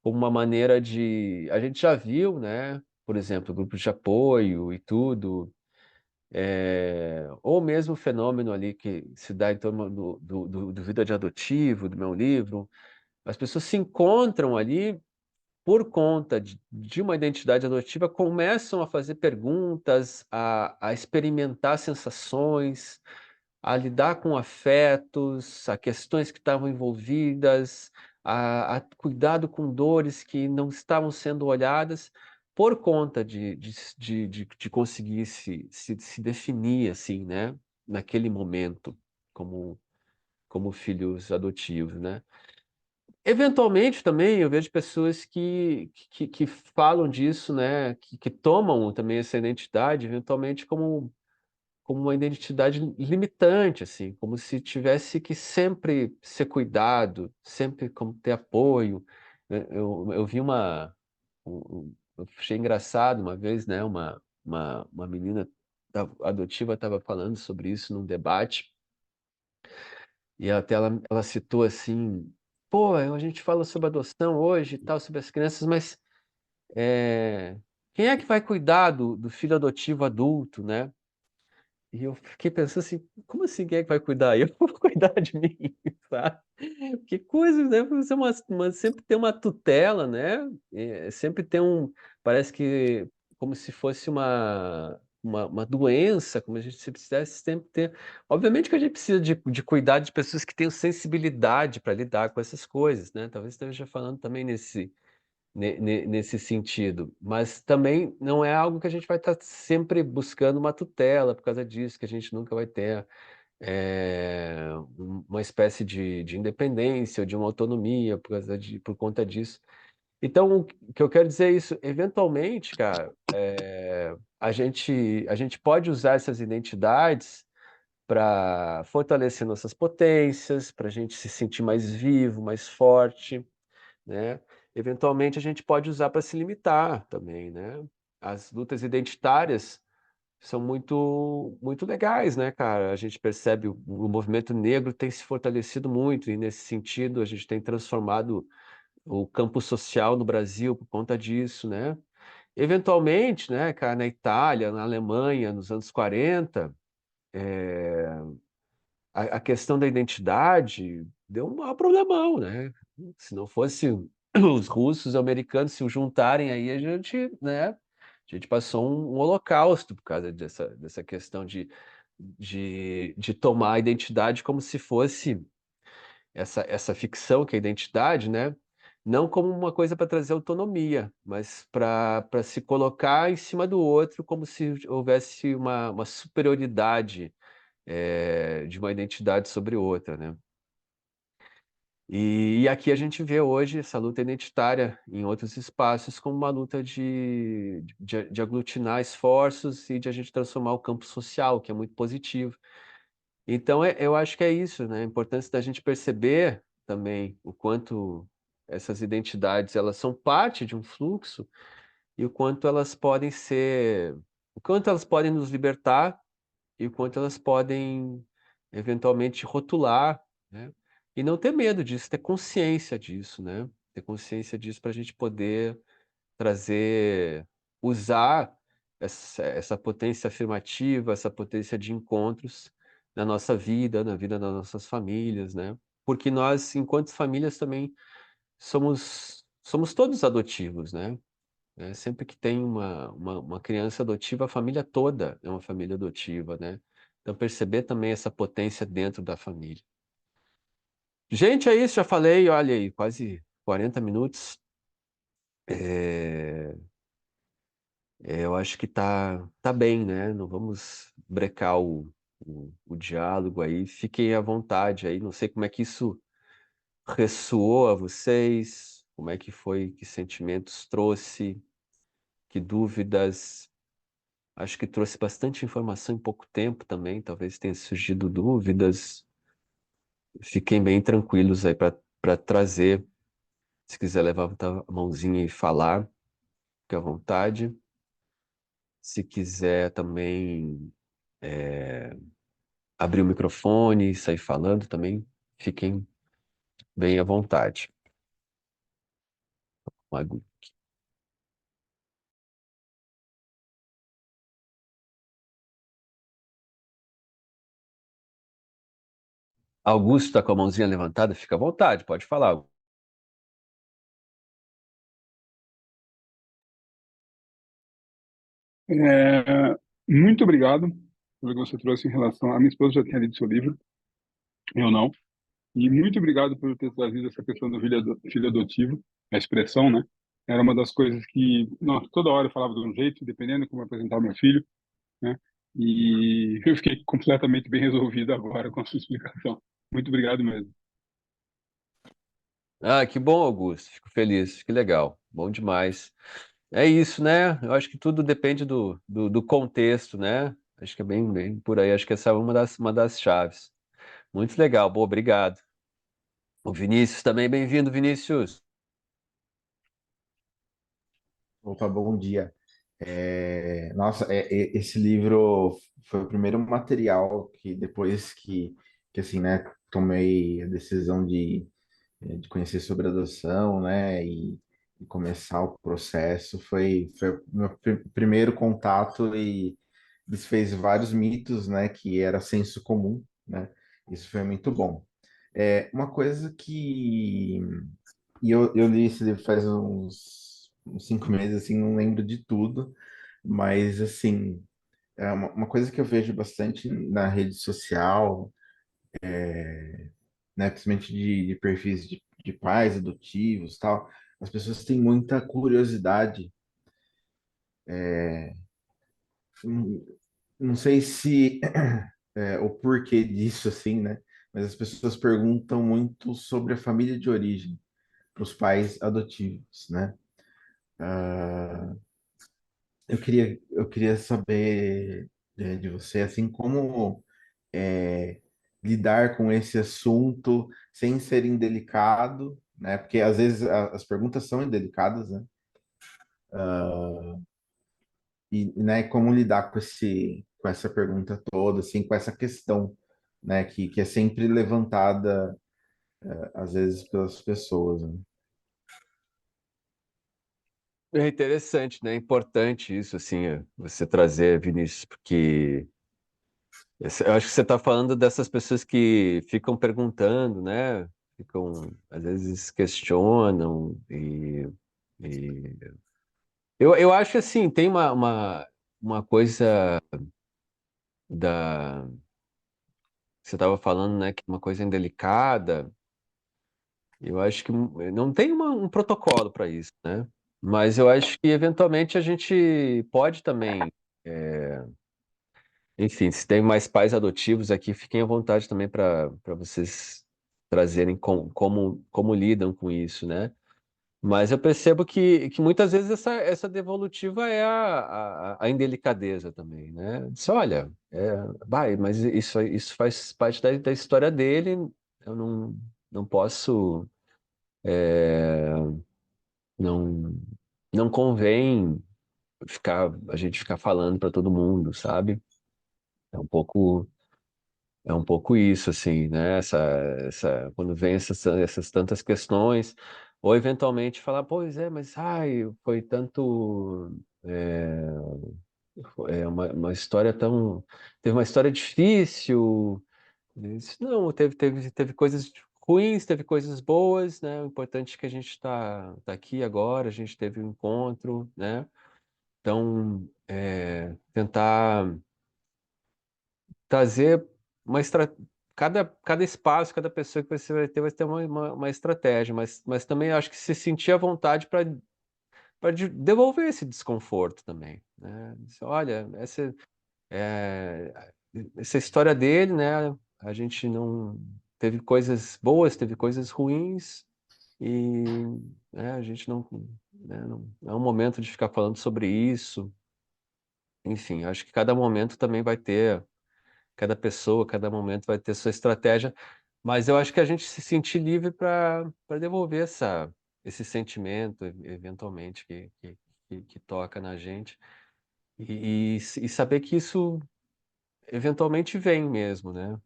Speaker 1: como uma maneira de... A gente já viu, né? Por exemplo, grupos de apoio e tudo, ou mesmo o fenômeno ali que se dá em torno do Vida de Adotivo, do meu livro. As pessoas se encontram ali por conta de uma identidade adotiva, começam a fazer perguntas, a experimentar sensações, a lidar com afetos, a questões que estavam envolvidas, a cuidado com dores que não estavam sendo olhadas, por conta de conseguir se definir assim, né, naquele momento, como filhos adotivos, né? Eventualmente também eu vejo pessoas que falam disso, né? Que tomam também essa identidade, eventualmente como uma identidade limitante, assim, como se tivesse que sempre ser cuidado, sempre como ter apoio. Eu vi eu achei engraçado uma vez, né? Uma menina adotiva estava falando sobre isso num debate. E até ela citou assim, pô, a gente fala sobre adoção hoje e tal, sobre as crianças, mas quem é que vai cuidar do filho adotivo adulto, né? E eu fiquei pensando assim, como assim quem é que vai cuidar? Eu vou cuidar de mim, sabe? Que coisa, né? Você sempre tem uma tutela, né? Sempre tem parece que como se fosse uma doença, como a gente se precisasse sempre ter. Obviamente que a gente precisa de cuidar de pessoas que tenham sensibilidade para lidar com essas coisas, né? Talvez esteja falando também nesse sentido, mas também não é algo que a gente vai estar sempre buscando uma tutela por causa disso, que a gente nunca vai ter uma espécie de independência ou de uma autonomia por conta disso. Então, o que eu quero dizer é isso, eventualmente, cara, a gente pode usar essas identidades para fortalecer nossas potências, para a gente se sentir mais vivo, mais forte, né? Eventualmente a gente pode usar para se limitar também, né? As lutas identitárias são muito legais, né, cara? A gente percebe o movimento negro tem se fortalecido muito e nesse sentido a gente tem transformado o campo social no Brasil por conta disso, né? Eventualmente, né, cara, na Itália, na Alemanha, nos anos 40, a questão da identidade deu um maior problemão, né? Se não fosse os russos e americanos se juntarem aí, a gente passou um holocausto por causa dessa questão de tomar a identidade como se fosse essa ficção que é a identidade, né? Não como uma coisa para trazer autonomia, mas para se colocar em cima do outro como se houvesse uma superioridade de uma identidade sobre outra, né? E aqui a gente vê hoje essa luta identitária em outros espaços como uma luta de aglutinar esforços e de a gente transformar o campo social, que é muito positivo. Então, eu acho que é isso, né? A importância da gente perceber também o quanto essas identidades elas são parte de um fluxo e o quanto elas podem nos libertar e o quanto elas podem eventualmente rotular, né? E não ter medo disso, ter consciência disso, né? Ter consciência disso para a gente poder trazer, usar essa potência afirmativa, essa potência de encontros na nossa vida, na vida das nossas famílias, né? Porque nós, enquanto famílias, também somos todos adotivos, né? Sempre que tem uma criança adotiva, a família toda é uma família adotiva, né? Então, perceber também essa potência dentro da família. Gente, é isso, já falei, olha aí, quase 40 minutos. É, eu acho que tá bem, né? Não vamos brecar o diálogo aí. Fiquem à vontade aí. Não sei como é que isso ressoou a vocês, como é que foi, que sentimentos trouxe, que dúvidas. Acho que trouxe bastante informação em pouco tempo também. Talvez tenha surgido dúvidas. Fiquem bem tranquilos aí para trazer. Se quiser levantar a mãozinha e falar, fique à vontade. Se quiser também abrir o microfone e sair falando também, fiquem bem à vontade. Augusto está com a mãozinha levantada, fica à vontade, pode falar.
Speaker 4: É, muito obrigado pelo que você trouxe em relação. A minha esposa já tinha lido seu livro, eu não. E muito obrigado por ter trazido essa questão do filho adotivo, a expressão, né? Era uma das coisas que, nossa, toda hora eu falava de um jeito, dependendo de como apresentar o meu filho, né? E eu fiquei completamente bem resolvido agora com a sua explicação. Muito obrigado mesmo.
Speaker 1: Ah, que bom, Augusto. Fico feliz, que legal. Bom demais. É isso, né? Eu acho que tudo depende do contexto, né? Acho que é bem por aí. Acho que essa é uma das chaves. Muito legal, boa, obrigado. O Vinícius também, bem-vindo, Vinícius.
Speaker 5: Opa, bom dia. Nossa, esse livro foi o primeiro material que depois que assim, né, tomei a decisão de conhecer sobre adoção, né, e começar o processo, foi o meu primeiro contato e desfez vários mitos, né, que era senso comum, né, isso foi muito bom. Uma coisa eu li esse livro faz uns 5 meses, assim, não lembro de tudo, mas, assim, é uma coisa que eu vejo bastante na rede social, né, principalmente de perfis de pais adotivos, tal, as pessoas têm muita curiosidade. Não, não sei se o porquê disso, assim, né, mas as pessoas perguntam muito sobre a família de origem para os pais adotivos, né? Eu queria saber de você, assim, como lidar com esse assunto sem ser indelicado, né? Porque às vezes as perguntas são indelicadas, né? Né, como lidar com essa pergunta toda, assim, com essa questão, né? Que é sempre levantada, às vezes, pelas pessoas, né?
Speaker 1: É interessante, né? É importante isso, assim, você trazer, Vinícius, porque eu acho que você está falando dessas pessoas que ficam perguntando, né? Ficam, às vezes, questionam e... Eu acho que, assim, tem uma coisa da... Você estava falando, né? Que uma coisa indelicada. Eu acho que não tem um protocolo para isso, né? Mas eu acho que, eventualmente, a gente pode também... Enfim, se tem mais pais adotivos aqui, fiquem à vontade também para vocês trazerem como lidam com isso, né? Mas eu percebo que muitas vezes essa devolutiva é a indelicadeza também, né? Diz, olha, vai, mas isso faz parte da história dele, eu não posso, não, não convém a gente ficar falando para todo mundo, sabe? É um pouco. É um pouco isso, assim, né? Quando vem essas tantas questões, ou eventualmente falar, pois é, mas ai, foi tanto. Uma história tão. Teve uma história difícil. Não, teve coisas ruins, teve coisas boas, né? O importante é que a gente tá aqui agora, a gente teve um encontro, né? Então, tentar trazer uma estratégia. Cada espaço, cada pessoa que você vai ter uma estratégia, mas também acho que se sentir à vontade para devolver esse desconforto também, né? Olha, é, essa história dele, né? A gente não teve coisas boas, teve coisas ruins e a gente não é um momento de ficar falando sobre isso. enfim, acho que cada momento também vai ter, cada pessoa, cada momento vai ter sua estratégia, mas eu acho que a gente se sentir livre para devolver esse sentimento, eventualmente, que toca na gente, e saber que isso eventualmente vem mesmo, né?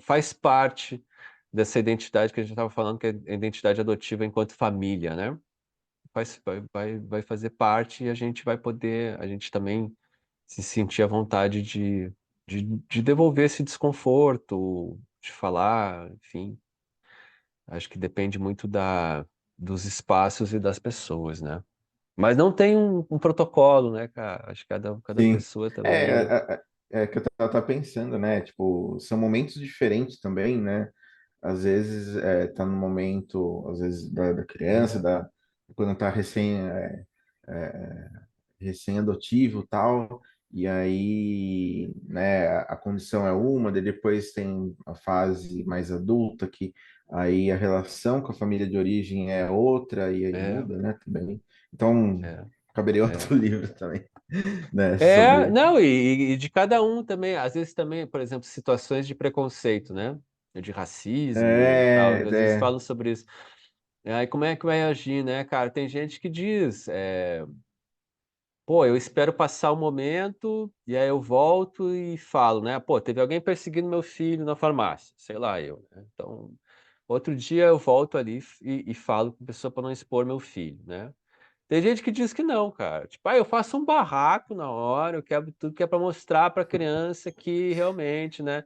Speaker 1: Faz parte dessa identidade que a gente estava falando, que é a identidade adotiva enquanto família, né? Vai fazer parte e a gente vai poder, a gente também se sentir à vontade de devolver esse desconforto, de falar, enfim. Acho que depende muito dos espaços e das pessoas, né? Mas não tem um protocolo, né, cara? Acho que cada
Speaker 5: Sim.
Speaker 1: pessoa
Speaker 5: É,
Speaker 1: também.
Speaker 5: que eu tava pensando, né? Tipo, são momentos diferentes também, né? Às vezes tá no momento, às vezes da criança, quando tá é, recém-adotivo tal, e aí, né, a condição é uma, daí depois tem a fase mais adulta, que aí a relação com a família de origem é outra, e aí
Speaker 1: É,
Speaker 5: muda, né, também. Então,
Speaker 1: é,
Speaker 5: caberia
Speaker 1: é.
Speaker 5: outro livro também, né, sobre...
Speaker 1: Não, e de cada um também, às vezes também, por exemplo, situações de preconceito, né? De racismo e tal, às vezes
Speaker 5: É,
Speaker 1: falam sobre isso. Aí como é que vai agir, né, cara? Tem gente que diz, pô, eu espero passar o momento e aí eu volto e falo, né? Pô, teve alguém perseguindo meu filho na farmácia, sei lá eu, né? Então, outro dia eu volto ali e falo com a pessoa para não expor meu filho, né? Tem gente que diz que não, cara. Tipo, eu faço um barraco na hora, eu quebro tudo que é para mostrar para a criança que realmente, né?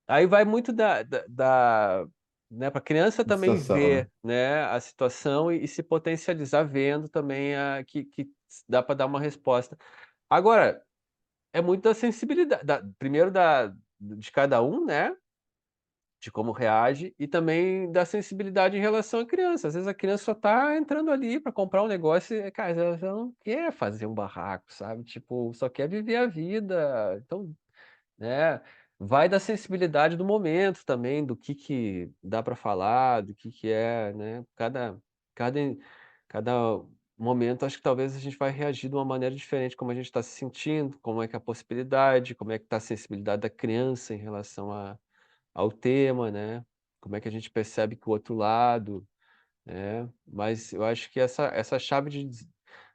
Speaker 1: Aí vai muito né, para a criança também
Speaker 5: situação, né?
Speaker 1: ver, né, a situação e se potencializar vendo também que dá para dar uma resposta. Agora, é muito da sensibilidade, primeiro de cada um, né? De como reage e também da sensibilidade em relação à criança. Às vezes a criança só tá entrando ali para comprar um negócio e, cara, ela não quer fazer um barraco, sabe? Tipo, só quer viver a vida. Então, né, vai da sensibilidade do momento também, do que dá para falar, do que é, né? Cada, cada momento, acho que talvez a gente vai reagir de uma maneira diferente, como a gente está se sentindo, como é que é a possibilidade, como é que está a sensibilidade da criança em relação ao tema, né? Como é que a gente percebe que o outro lado, né? Mas eu acho que essa chave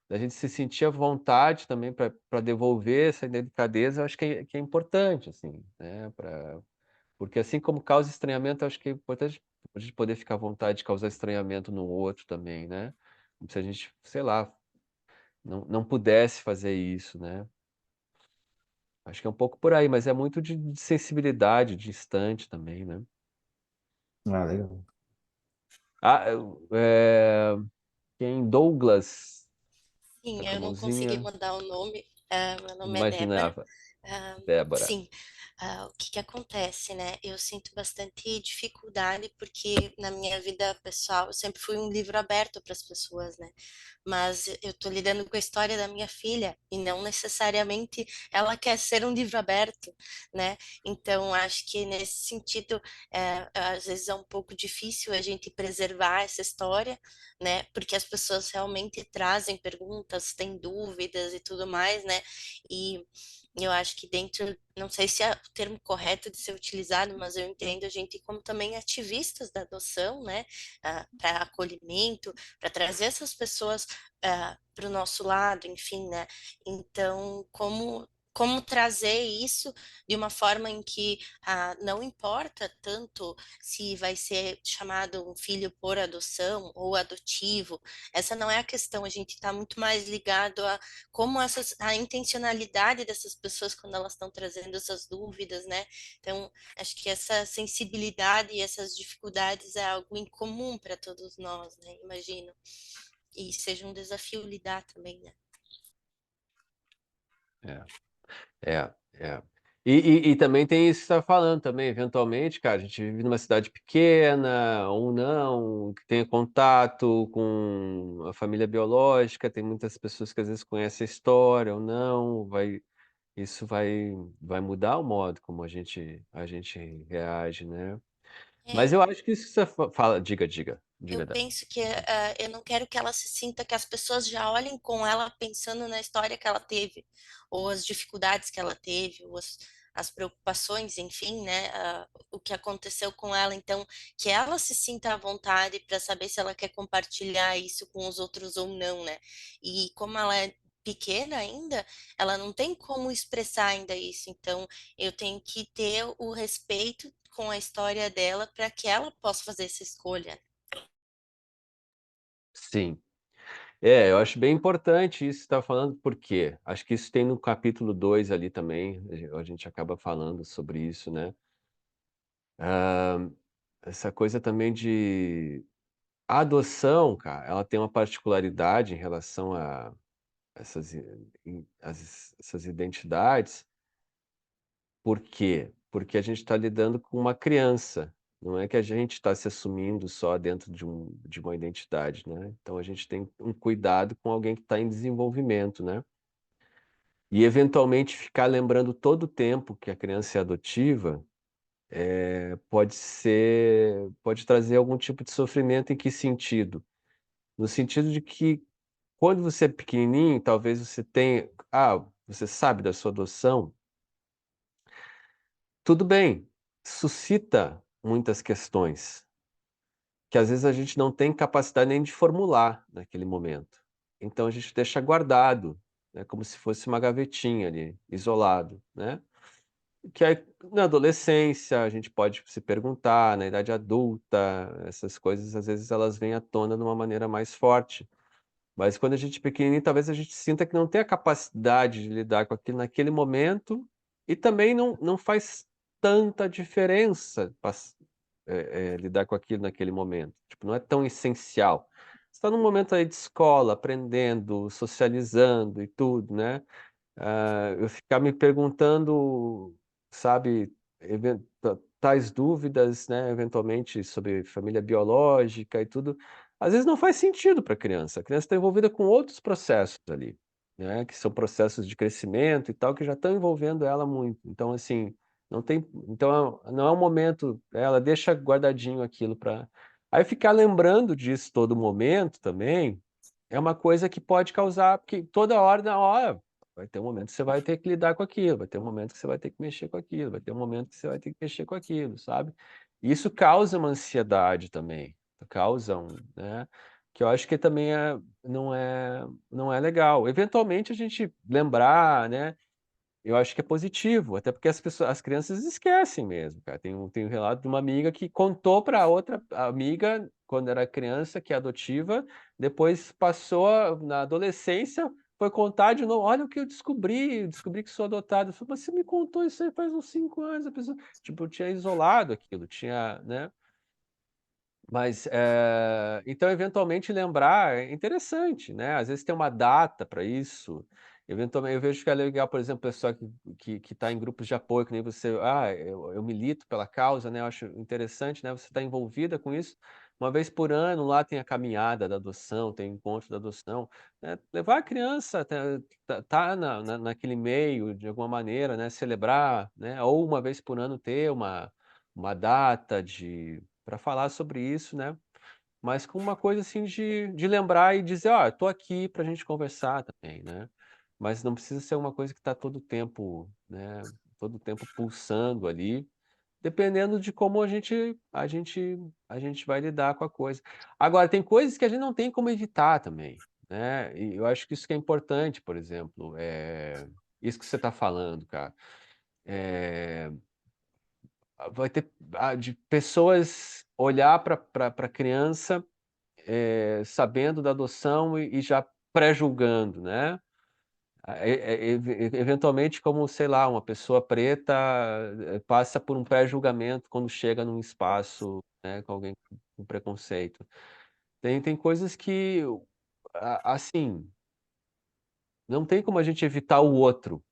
Speaker 1: da gente se sentir à vontade também para devolver essa delicadeza, eu acho que é importante, assim, né? Porque assim como causa estranhamento, eu acho que é importante a gente poder ficar à vontade de causar estranhamento no outro também, né? Como se a gente, sei lá, não pudesse fazer isso, né? Acho que é um pouco por aí, mas é muito de sensibilidade, de instante também, né?
Speaker 5: Ah, legal.
Speaker 1: Quem? Douglas,
Speaker 6: Sim,
Speaker 1: tá com a
Speaker 6: eu não consegui
Speaker 1: mãozinha?
Speaker 6: mandar o nome. Meu nome é Débora.
Speaker 1: Imaginava.
Speaker 6: Ah,
Speaker 1: Débora.
Speaker 6: sim, o que que acontece, né? Eu sinto bastante dificuldade porque na minha vida pessoal eu sempre fui um livro aberto para as pessoas, né? Mas eu tô lidando com a história da minha filha e não necessariamente ela quer ser um livro aberto, né? Então acho que nesse sentido, às vezes é um pouco difícil a gente preservar essa história, né? Porque as pessoas realmente trazem perguntas, têm dúvidas e tudo mais, né? E eu acho que dentro, não sei se é o termo correto de ser utilizado, mas eu entendo a gente como também ativistas da adoção, né? Para acolhimento, para trazer essas pessoas para o nosso lado, enfim, né? Então, como trazer isso de uma forma em que não importa tanto se vai ser chamado um filho por adoção ou adotivo, essa não é a questão, a gente está muito mais ligado a como a intencionalidade dessas pessoas quando elas estão trazendo essas dúvidas, né? Então, acho que essa sensibilidade e essas dificuldades é algo incomum para todos nós, né? Imagino. E seja um desafio lidar também, né?
Speaker 1: É, é. E também tem isso que você está falando também, eventualmente, cara, a gente vive numa cidade pequena, ou não, que tenha contato com a família biológica, tem muitas pessoas que às vezes conhecem a história ou não, isso vai mudar o modo como a gente reage, né? Mas
Speaker 6: É,
Speaker 1: eu acho que isso que você fala, diga. Diga, Débora.
Speaker 6: penso que eu não quero que ela se sinta que as pessoas já olhem com ela pensando na história que ela teve, ou as dificuldades que ela teve, ou as preocupações, enfim, né? O que aconteceu com ela. Então, que ela se sinta à vontade para saber se ela quer compartilhar isso com os outros ou não, né? E como ela é pequena ainda, ela não tem como expressar ainda isso. Então, eu tenho que ter o respeito com a história dela para que ela possa fazer essa escolha.
Speaker 1: Sim. Eu acho bem importante isso que você está falando, por quê? Acho que isso tem no capítulo 2 ali também, a gente acaba falando sobre isso, né? Ah, essa coisa também de a adoção, cara, ela tem uma particularidade em relação a essas identidades. Por quê? Porque a gente está lidando com uma criança, não é que a gente está se assumindo só dentro de uma identidade, né? Então a gente tem um cuidado com alguém que está em desenvolvimento, né? E eventualmente ficar lembrando todo o tempo que a criança é adotiva, pode trazer algum tipo de sofrimento. Em que sentido? No sentido de que quando você é pequenininho, talvez você tenha, você sabe da sua adoção, tudo bem, suscita muitas questões que às vezes a gente não tem capacidade nem de formular naquele momento. Então a gente deixa guardado, né, como se fosse uma gavetinha ali, isolado, né? Que aí, na adolescência a gente pode se perguntar, na idade adulta, essas coisas às vezes elas vêm à tona de uma maneira mais forte. Mas quando a gente é pequenininho, talvez a gente sinta que não tem a capacidade de lidar com aquilo naquele momento, e também não faz tanta diferença lidar com aquilo naquele momento. Tipo, não é tão essencial. Você está num momento aí de escola, aprendendo, socializando e tudo, né? Eu ficar me perguntando, sabe, tais dúvidas, né, eventualmente sobre família biológica e tudo, às vezes não faz sentido para a criança. A criança está envolvida com outros processos ali, né, que são processos de crescimento e tal, que já estão envolvendo ela muito. Então, assim, não é um momento, ela deixa guardadinho aquilo para. Aí ficar lembrando disso todo momento também é uma coisa que pode causar, porque toda hora, na hora, vai ter um momento que você vai ter que lidar com aquilo, vai ter um momento que você vai ter que mexer com aquilo, vai ter um momento que você vai ter que mexer com aquilo, sabe? E isso causa uma ansiedade também, né? Que eu acho que também não é legal. Eventualmente a gente lembrar, né? Eu acho que é positivo, até porque as crianças esquecem mesmo, cara. Tem um relato de uma amiga que contou para outra amiga, quando era criança, que é adotiva, depois passou na adolescência, foi contar de novo, olha o que eu descobri que sou adotada. Eu falei, mas você me contou isso aí faz uns 5 anos, a pessoa, tipo, eu tinha isolado aquilo, tinha, né? Mas, então, eventualmente, lembrar é interessante, né? Às vezes tem uma data para isso. Eventualmente, eu vejo que é legal, por exemplo, pessoa que está em grupos de apoio, que nem você, eu milito pela causa, né? Eu acho interessante, né? Você está envolvida com isso. Uma vez por ano, lá tem a caminhada da adoção, tem o encontro da adoção, né? Levar a criança, tá naquele meio, de alguma maneira, né? Celebrar, né? Ou uma vez por ano ter uma data para falar sobre isso, né? Mas com uma coisa assim de lembrar e dizer, ó, tô aqui para a gente conversar também, né? Mas não precisa ser uma coisa que está todo o tempo, né? Todo o tempo pulsando ali, dependendo de como a gente vai lidar com a coisa. Agora, tem coisas que a gente não tem como evitar também, né? E eu acho que isso que é importante, por exemplo, isso que você está falando, cara. É, vai ter de pessoas olhar para a criança, sabendo da adoção e já pré-julgando, né? Eventualmente, como, sei lá, uma pessoa preta passa por um pré-julgamento quando chega num espaço, né, com alguém com preconceito. Tem coisas que, assim, não tem como a gente evitar o outro,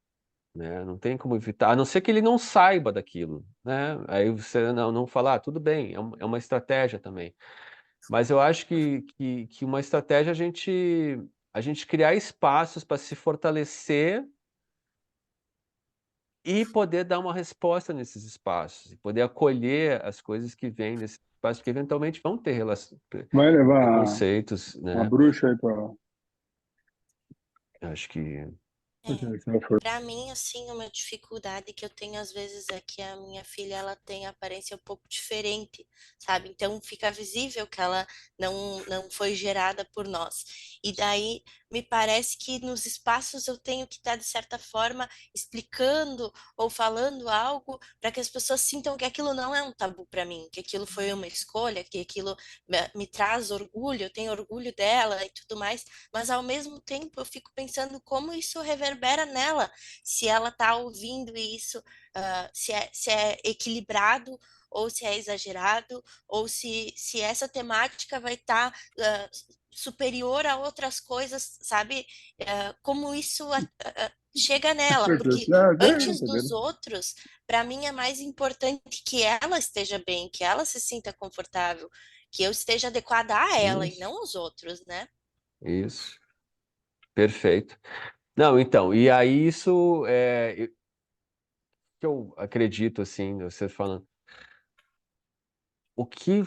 Speaker 1: né? Não tem como evitar, a não ser que ele não saiba daquilo, né? Aí você não falar, tudo bem, é uma estratégia também. Mas eu acho que uma estratégia é a gente criar espaços para se fortalecer e poder dar uma resposta nesses espaços, e poder acolher as coisas que vêm desses pais, porque eventualmente vão ter
Speaker 4: Vai levar
Speaker 1: preconceitos,
Speaker 4: uma
Speaker 1: né?
Speaker 4: bruxa aí para...
Speaker 1: Acho que
Speaker 6: Para mim, assim, uma dificuldade que eu tenho às vezes é que a minha filha, ela tem aparência um pouco diferente, sabe? Então fica visível que ela não foi gerada por nós. E daí me parece que nos espaços eu tenho que estar, de certa forma, explicando ou falando algo para que as pessoas sintam que aquilo não é um tabu para mim, que aquilo foi uma escolha, que aquilo me traz orgulho, eu tenho orgulho dela e tudo mais, mas ao mesmo tempo eu fico pensando como isso reverbera nela, se ela está ouvindo isso, se é equilibrado ou se é exagerado, ou se essa temática vai estar superior a outras coisas, sabe? Como isso chega nela, porque antes dos outros, para mim é mais importante que ela esteja bem, que ela se sinta confortável, que eu esteja adequada a ela e não aos outros, né?
Speaker 1: isso, perfeito. Não, então, e aí isso que eu acredito, assim, você falando, o que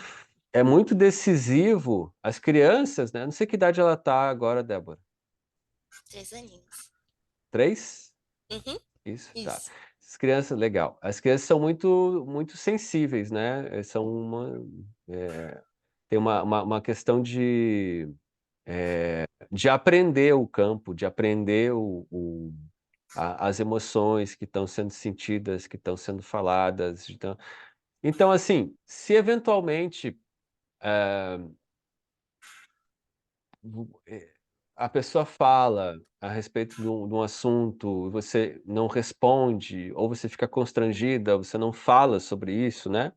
Speaker 1: é muito decisivo, as crianças, né? Não sei que idade ela tá agora, Débora.
Speaker 6: 3 aninhos.
Speaker 1: 3?
Speaker 6: Uhum,
Speaker 1: Isso, tá.
Speaker 6: isso.
Speaker 1: As crianças, legal. As crianças são muito, muito sensíveis, né? Tem uma questão de aprender o campo, de aprender as emoções que estão sendo sentidas, que estão sendo faladas. Então, assim, se eventualmente a pessoa fala a respeito de um assunto, e você não responde, ou você fica constrangida, você não fala sobre isso, né?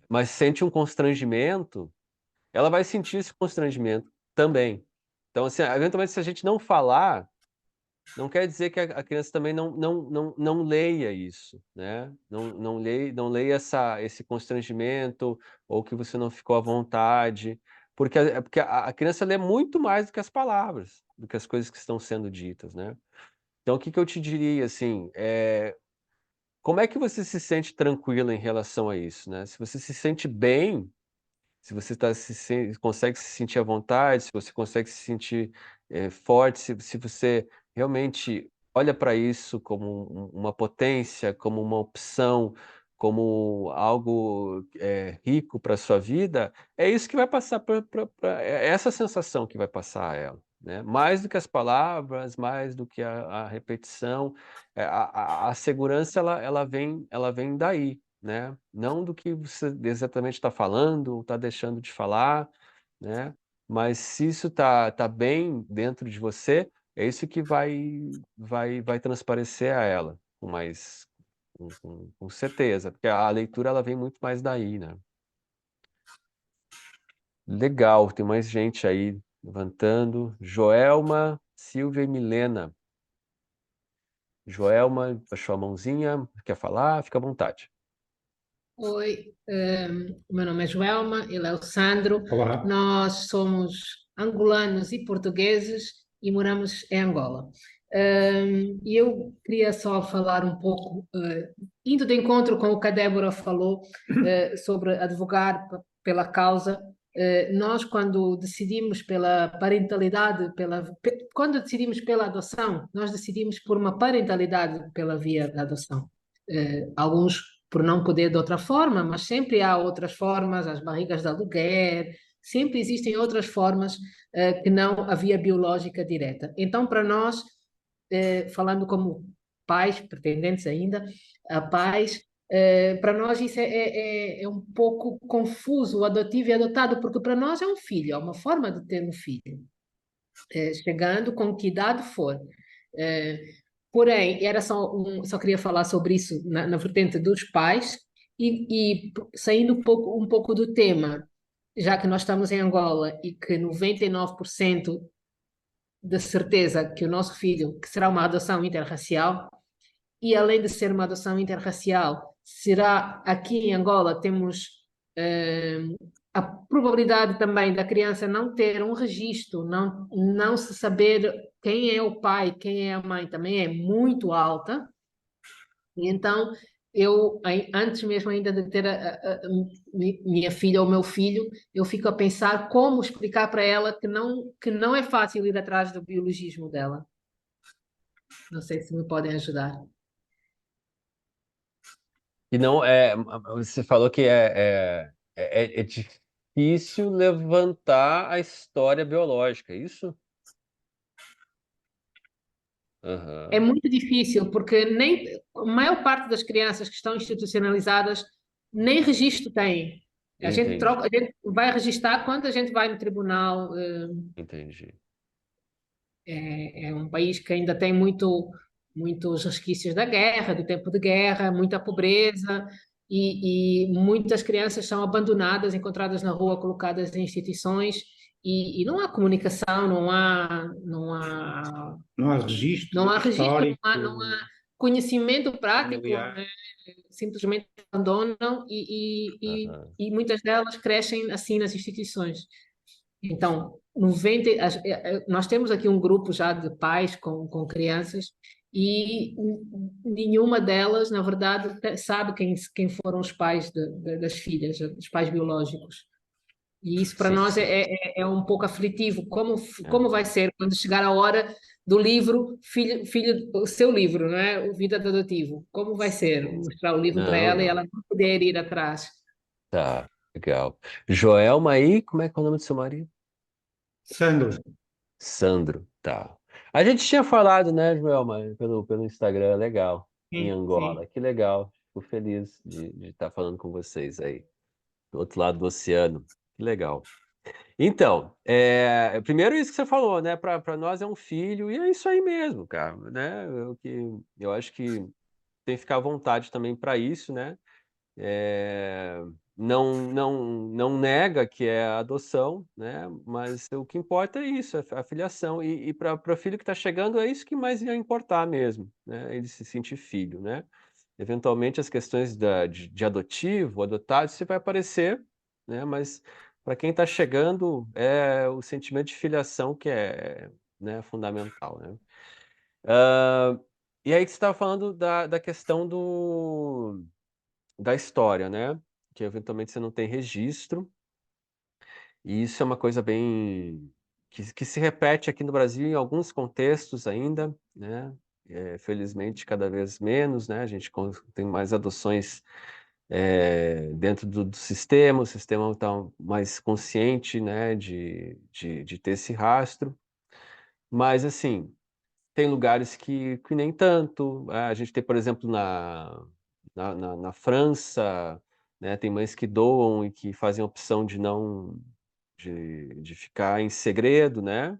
Speaker 1: Mas sente um constrangimento, ela vai sentir esse constrangimento também. Então, assim, eventualmente, se a gente não falar, não quer dizer que a criança também não leia isso, né? Não leia esse constrangimento, ou que você não ficou à vontade, porque a criança lê muito mais do que as palavras, do que as coisas que estão sendo ditas, né? Então, o que que eu te diria, assim, como é que você se sente tranquila em relação a isso, né? Se você se sente bem, se você consegue se sentir à vontade, se você consegue se sentir forte, se você realmente olha para isso como uma potência, como uma opção, como algo rico para a sua vida, é isso que vai passar é essa sensação que vai passar a ela, né? Mais do que as palavras, mais do que a repetição, a segurança ela vem daí, né? Não do que você exatamente está falando ou está deixando de falar, né? Mas se isso tá bem dentro de você, é isso que vai transparecer a ela com certeza, porque a leitura ela vem muito mais daí, né? Legal, tem mais gente aí levantando. Joelma, Silvia e Milena. Joelma, baixou a mãozinha, quer falar? Fica à vontade.
Speaker 7: Oi, o meu nome é Joelma, ele é o Sandro.
Speaker 8: Olá.
Speaker 7: Nós somos angolanos e portugueses e moramos em Angola. E eu queria só falar um pouco, indo de encontro com o que a Débora falou, sobre advogar pela causa. Nós, quando decidimos pela parentalidade, quando decidimos pela adoção, nós decidimos por uma parentalidade pela via da adoção. Alguns por não poder de outra forma, mas sempre há outras formas, as barrigas de aluguer, sempre existem outras formas que não a via biológica direta. Então, para nós, falando como pais, pretendentes ainda, a pais, para nós isso é um pouco confuso, o adotivo e adotado, porque para nós é um filho, é uma forma de ter um filho, chegando com que idade for. Eh, Porém, só queria falar sobre isso na vertente dos pais e saindo um pouco do tema, já que nós estamos em Angola e que 99% de certeza que o nosso filho, que será uma adoção interracial, e além de ser uma adoção interracial, será aqui em Angola temos eh, a probabilidade também da criança não ter um registro, não se saber quem é o pai, quem é a mãe, também é muito alta. E então antes mesmo ainda de ter minha filha ou meu filho, eu fico a pensar como explicar para ela que não é fácil ir atrás do biologismo dela. Não sei se me podem ajudar.
Speaker 1: E não você falou que é difícil levantar a história biológica, é isso?
Speaker 7: É
Speaker 1: Aham,
Speaker 7: muito difícil, porque nem a maior parte das crianças que estão institucionalizadas nem registro têm.
Speaker 1: entendi,
Speaker 7: A gente vai registrar quando a gente vai no tribunal.
Speaker 1: entendi.
Speaker 7: É um país que ainda tem muitos resquícios da guerra, do tempo de guerra, muita pobreza, e muitas crianças são abandonadas, encontradas na rua, colocadas em instituições, e não há comunicação,
Speaker 2: Não há registro
Speaker 7: não há registro,
Speaker 2: histórico,
Speaker 7: não há conhecimento prático,
Speaker 2: familiar.
Speaker 7: simplesmente abandonam
Speaker 1: Aham.
Speaker 7: e muitas delas crescem assim nas instituições. Então, nós temos aqui um grupo já de pais com crianças e nenhuma delas, na verdade, sabe quem foram os pais das filhas, os pais biológicos. E isso para
Speaker 1: Sim,
Speaker 7: nós
Speaker 1: sim.
Speaker 7: é um pouco aflitivo. Como
Speaker 1: É.
Speaker 7: vai ser quando chegar a hora do livro, o seu livro, não é? O Vida de Adotivo? Como vai ser mostrar o livro para
Speaker 1: Não,
Speaker 7: ela e
Speaker 1: não.
Speaker 7: ela não poder ir atrás?
Speaker 1: Tá, legal. Joelma aí, como é que é o nome do seu marido?
Speaker 2: Sandro,
Speaker 1: Sandro, tá. A gente tinha falado, né, Joelma, pelo Instagram, legal, em
Speaker 7: Sim, sim.
Speaker 1: Angola. Que legal. Fico feliz de estar falando com vocês aí, do outro lado do oceano. Que legal. Então, primeiro isso que você falou, né? Para nós é um filho, e é isso aí mesmo, cara, né? Eu acho que tem que ficar à vontade também para isso, né? É, não nega que é a adoção, né? Mas o que importa é isso, a filiação. E para o filho que está chegando, é isso que mais ia importar mesmo, né? Ele se sentir filho, né? Eventualmente as questões de adotivo, adotado, isso vai aparecer, né? Mas para quem está chegando, é o sentimento de filiação que é, né, fundamental, né? Ah, e aí que você estava falando da questão da história, né? Que eventualmente você não tem registro, e isso é uma coisa bem que se repete aqui no Brasil em alguns contextos ainda, né? Felizmente cada vez menos, né? A gente tem mais adoções dentro do sistema, o sistema está mais consciente, né? De ter esse rastro, mas assim tem lugares que nem tanto. A gente tem, por exemplo, na França, né, tem mães que doam e que fazem a opção de não de ficar em segredo, né?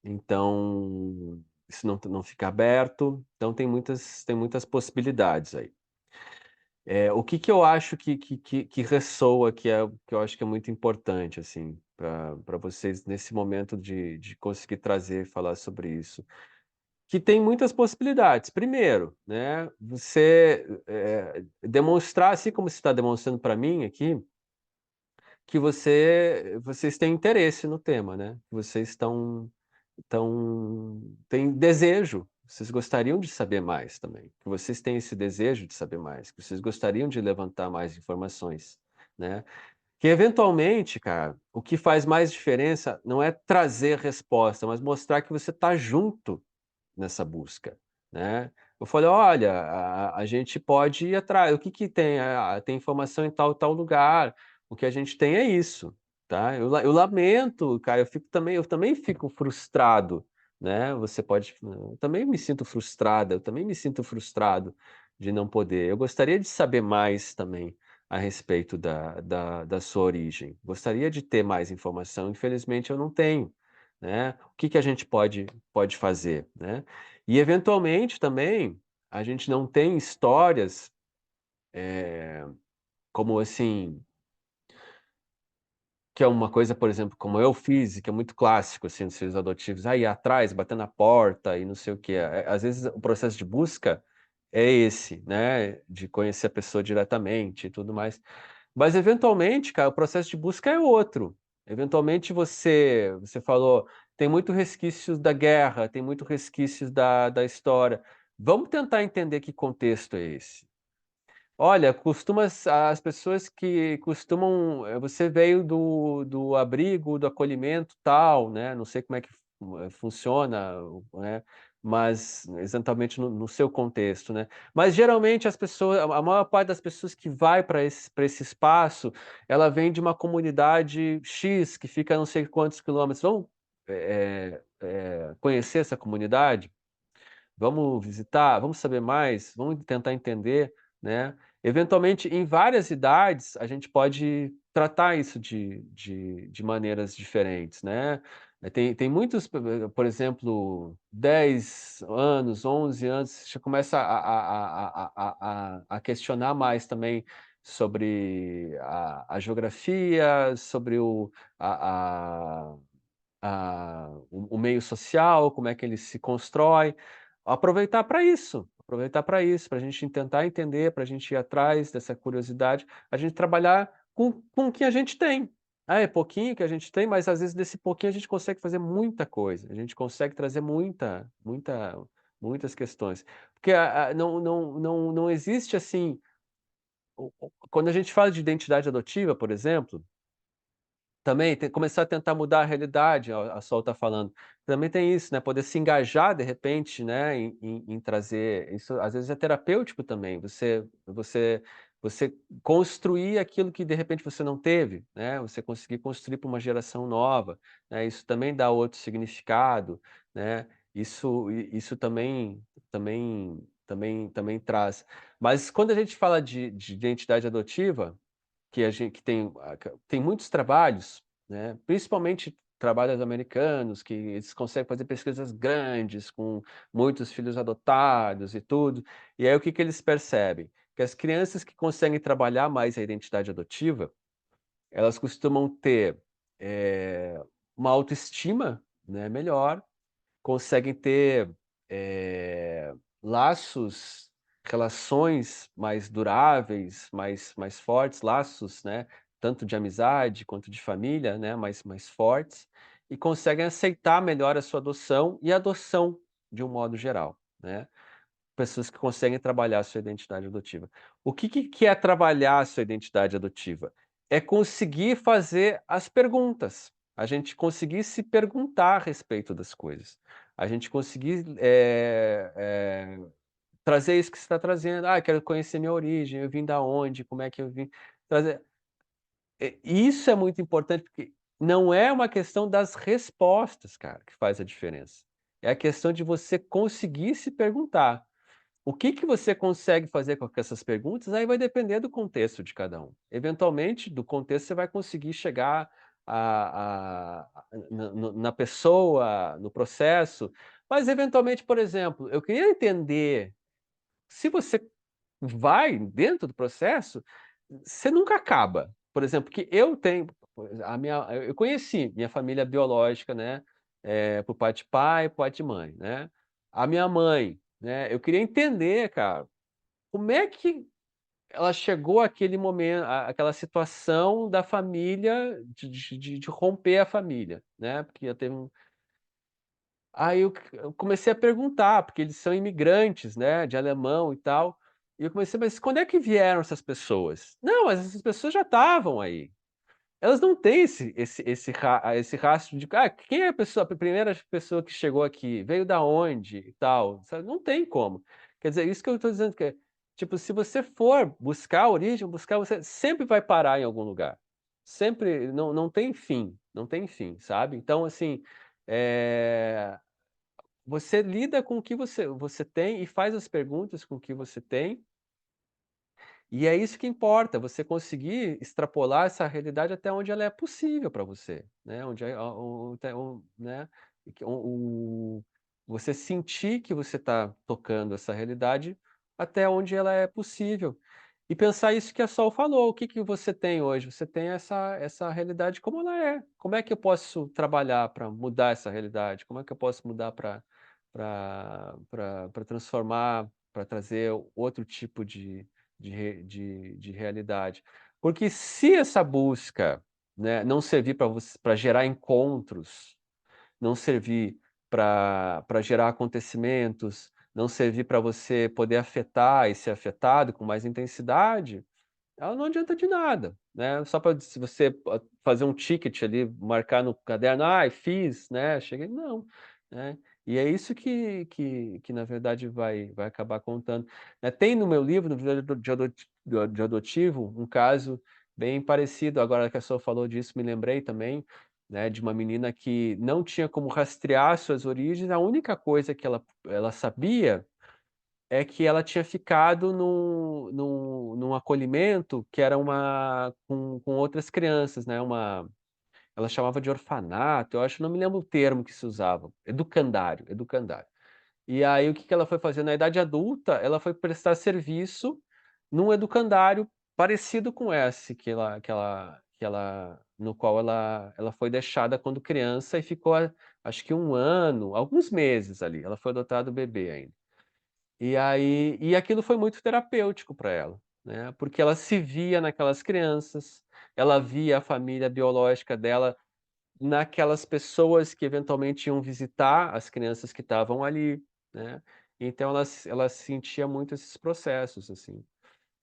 Speaker 1: Então, isso não fica aberto. Então, tem muitas possibilidades aí. O que eu acho que ressoa, que eu acho que é muito importante, assim, para vocês nesse momento de conseguir trazer e falar sobre isso, que tem muitas possibilidades. Primeiro, né, você demonstrar, assim como você está demonstrando para mim aqui, que vocês têm interesse no tema, né? Que vocês têm desejo, vocês gostariam de saber mais também, que vocês têm esse desejo de saber mais, que vocês gostariam de levantar mais informações, né? Que eventualmente, cara, o que faz mais diferença não é trazer resposta, mas mostrar que você está junto nessa busca, né? Eu falei, olha, a gente pode ir atrás. O que tem? Tem informação em tal lugar. O que a gente tem é isso, tá? Eu lamento, cara. Eu também fico frustrado, né? Eu também me sinto frustrada. Eu também me sinto frustrado de não poder. Eu gostaria de saber mais também a respeito da sua origem. Gostaria de ter mais informação. Infelizmente, eu não tenho, né? O que a gente pode fazer, né? E eventualmente também a gente não tem histórias como assim, que é uma coisa, por exemplo, como eu fiz, e que é muito clássico assim dos filhos adotivos, ir atrás, bater na porta e não sei o quê. Às vezes o processo de busca é esse, né? De conhecer a pessoa diretamente e tudo mais. Mas eventualmente, cara, o processo de busca é outro. Eventualmente você falou, tem muito resquícios da guerra, tem muito resquícios da história. Vamos tentar entender que contexto é esse. Olha, as pessoas que costumam, você veio do abrigo, do acolhimento tal, né? Não sei como é que funciona, né? Mas exatamente no seu contexto, né? Mas geralmente as pessoas, a maior parte das pessoas que vai para esse espaço, ela vem de uma comunidade X que fica a não sei quantos quilômetros. Vamos conhecer essa comunidade? Vamos visitar, vamos saber mais, vamos tentar entender, né? Eventualmente, em várias idades, a gente pode tratar isso de maneiras diferentes, né? Tem muitos, por exemplo, 10 anos, 11 anos, você já começa a questionar mais também sobre a geografia, sobre o meio social, como é que ele se constrói. Aproveitar para isso, para a gente tentar entender, para a gente ir atrás dessa curiosidade, a gente trabalhar com o que a gente tem. Ah, é pouquinho que a gente tem, mas às vezes desse pouquinho a gente consegue fazer muita coisa, a gente consegue trazer muitas questões. Porque não existe assim. Quando a gente fala de identidade adotiva, por exemplo, também começar a tentar mudar a realidade, a Sol está falando. Também tem isso, né? Poder se engajar de repente, né? Em trazer isso, às vezes é terapêutico também. Você construir aquilo que de repente você não teve, né? Você conseguir construir para uma geração nova, né? Isso também dá outro significado, né? Isso também traz. Mas quando a gente fala de identidade adotiva, que a gente que tem muitos trabalhos, né, principalmente trabalhos americanos, que eles conseguem fazer pesquisas grandes com muitos filhos adotados e tudo. E aí o que que eles percebem? Que as crianças que conseguem trabalhar mais a identidade adotiva, elas costumam ter uma autoestima, né, melhor, conseguem ter laços, relações mais duráveis, mais fortes, laços, né, tanto de amizade quanto de família, né, mais fortes, e conseguem aceitar melhor a sua adoção e a adoção de um modo geral, né? Pessoas que conseguem trabalhar a sua identidade adotiva. O que é trabalhar a sua identidade adotiva? É conseguir fazer as perguntas, a gente conseguir se perguntar a respeito das coisas, a gente conseguir trazer isso que você está trazendo. Ah, quero conhecer minha origem, eu vim da onde, como é que eu vim. Trazer. Isso é muito importante, porque não é uma questão das respostas, cara, que faz a diferença. É a questão de você conseguir se perguntar. O que que você consegue fazer com essas perguntas, aí vai depender do contexto de cada um. Eventualmente, do contexto, você vai conseguir chegar na pessoa, no processo, mas eventualmente, por exemplo, eu queria entender se você vai dentro do processo, você nunca acaba. Por exemplo, que eu tenho eu conheci minha família biológica, né, por parte de pai, por parte de mãe, né. A minha mãe, né, eu queria entender, cara, como é que ela chegou àquele momento, àquela situação da família de romper a família, né, porque eu tenho aí eu comecei a perguntar, porque eles são imigrantes, né, de alemão e tal, e eu comecei: "Mas quando é que vieram essas pessoas?". "Não, mas essas pessoas já estavam aí". Elas não têm esse rastro de: "Ah, quem é a primeira pessoa que chegou aqui? Veio da onde e tal", sabe, não tem como. Quer dizer, isso que eu estou dizendo que tipo, se você for buscar a origem, você sempre vai parar em algum lugar. Sempre, não tem fim, não tem fim, sabe. Então assim, eh você lida com o que você tem e faz as perguntas com o que você tem, e é isso que importa, você conseguir extrapolar essa realidade até onde ela é possível para você, né, onde é até né, e que você sentir que você está tocando essa realidade até onde ela é possível. E pensar isso que a Sol falou, o que que você tem hoje? Você tem essa realidade como ela é. Como é que eu posso trabalhar para mudar essa realidade? Como é que eu posso mudar para transformar, para trazer outro tipo de realidade? Porque se essa busca, né, não servir para gerar encontros, não servir para gerar acontecimentos, não servir para você poder afetar e ser afetado com mais intensidade, ela não adianta de nada, né? Só para se você fazer um ticket ali, marcar no caderno, fiz, né? Cheguei, não, né? E é isso que na verdade vai acabar contando. Né? Tem no meu livro, no livro de adotivo, um caso bem parecido. Agora que a senhora falou disso, me lembrei também, né, de uma menina que não tinha como rastrear suas origens. A única coisa que ela sabia é que ela tinha ficado num acolhimento que era com outras crianças, né? Ela chamava de orfanato, eu acho, não me lembro o termo que se usava, educandário, educandário. E aí o que que ela foi fazer? Na idade adulta, ela foi prestar serviço num educandário parecido com esse no qual ela foi deixada quando criança e ficou, acho que 1 ano, alguns meses ali. Ela foi adotada bebê ainda. E aquilo foi muito terapêutico para ela, né? Porque ela se via naquelas crianças, ela via a família biológica dela naquelas pessoas que eventualmente iam visitar as crianças que estavam ali, né? Então ela sentia muito esses processos, assim.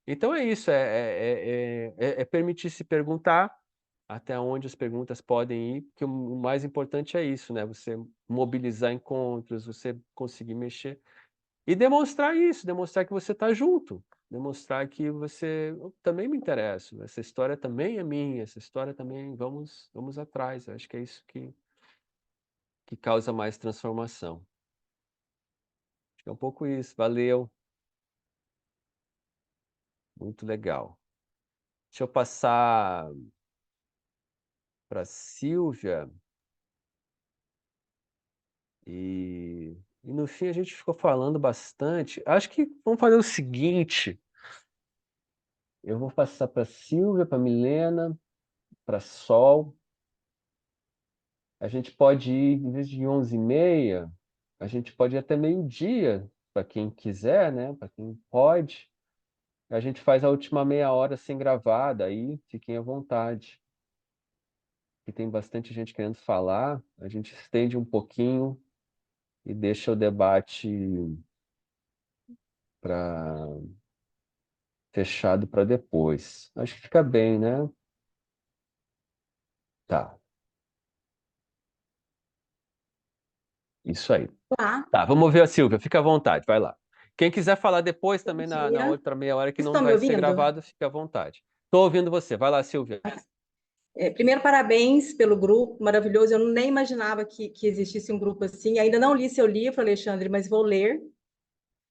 Speaker 1: Então é isso, é permitir se perguntar até onde as perguntas podem ir, porque o mais importante é isso, né? Você mobilizar encontros, você conseguir mexer. E demonstrar isso, demonstrar que você está junto, demonstrar que você eu também me interesso, essa história também é minha, essa história também, vamos atrás. Eu acho que é isso que causa mais transformação. Acho que é um pouco isso. Valeu, muito legal. Deixa eu passar para Silvia e no fim a gente ficou falando bastante. Acho que vamos fazer o seguinte, eu vou passar para Silvia, para Milena, para Sol. A gente pode ir, em vez de 11h30, a gente pode ir até meio-dia, para quem quiser, né? Para quem pode. A gente faz a última meia hora sem gravar, daí fiquem à vontade. E tem bastante gente querendo falar, a gente estende um pouquinho e deixa o debate fechado para depois. Acho que fica bem, né? Tá, isso aí.
Speaker 8: Olá,
Speaker 1: Tá, vamos ouvir a Silvia, fica à vontade, vai lá. Quem quiser falar depois
Speaker 8: bom
Speaker 1: também na
Speaker 8: dia.
Speaker 1: outra meia hora que não
Speaker 8: Estão me
Speaker 1: vai ser
Speaker 8: ouvindo?
Speaker 1: gravado, fica à vontade. Estou ouvindo você, vai lá, Silvia.
Speaker 8: Primeiro, parabéns pelo grupo, maravilhoso. Eu nem imaginava que existisse um grupo assim. Ainda não li seu livro, Alexandre, mas vou ler.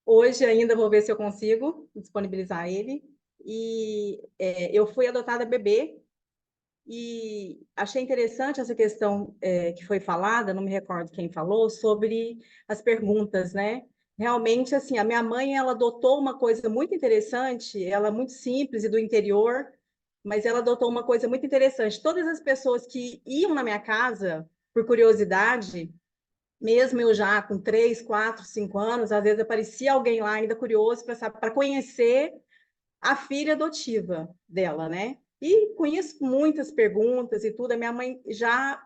Speaker 8: Hoje ainda vou ver se eu consigo disponibilizar ele. Eu fui adotada bebê e achei interessante essa questão que foi falada, não me recordo quem falou, sobre as perguntas, né? Realmente, assim, a minha mãe, ela adotou uma coisa muito interessante, ela é muito simples e do interior, mas ela adotou uma coisa muito interessante. Todas as pessoas que iam na minha casa, por curiosidade, mesmo eu já com 3, 4, 5 anos, às vezes aparecia alguém lá ainda curioso para conhecer a filha adotiva dela, né? E com isso, muitas perguntas e tudo, a minha mãe já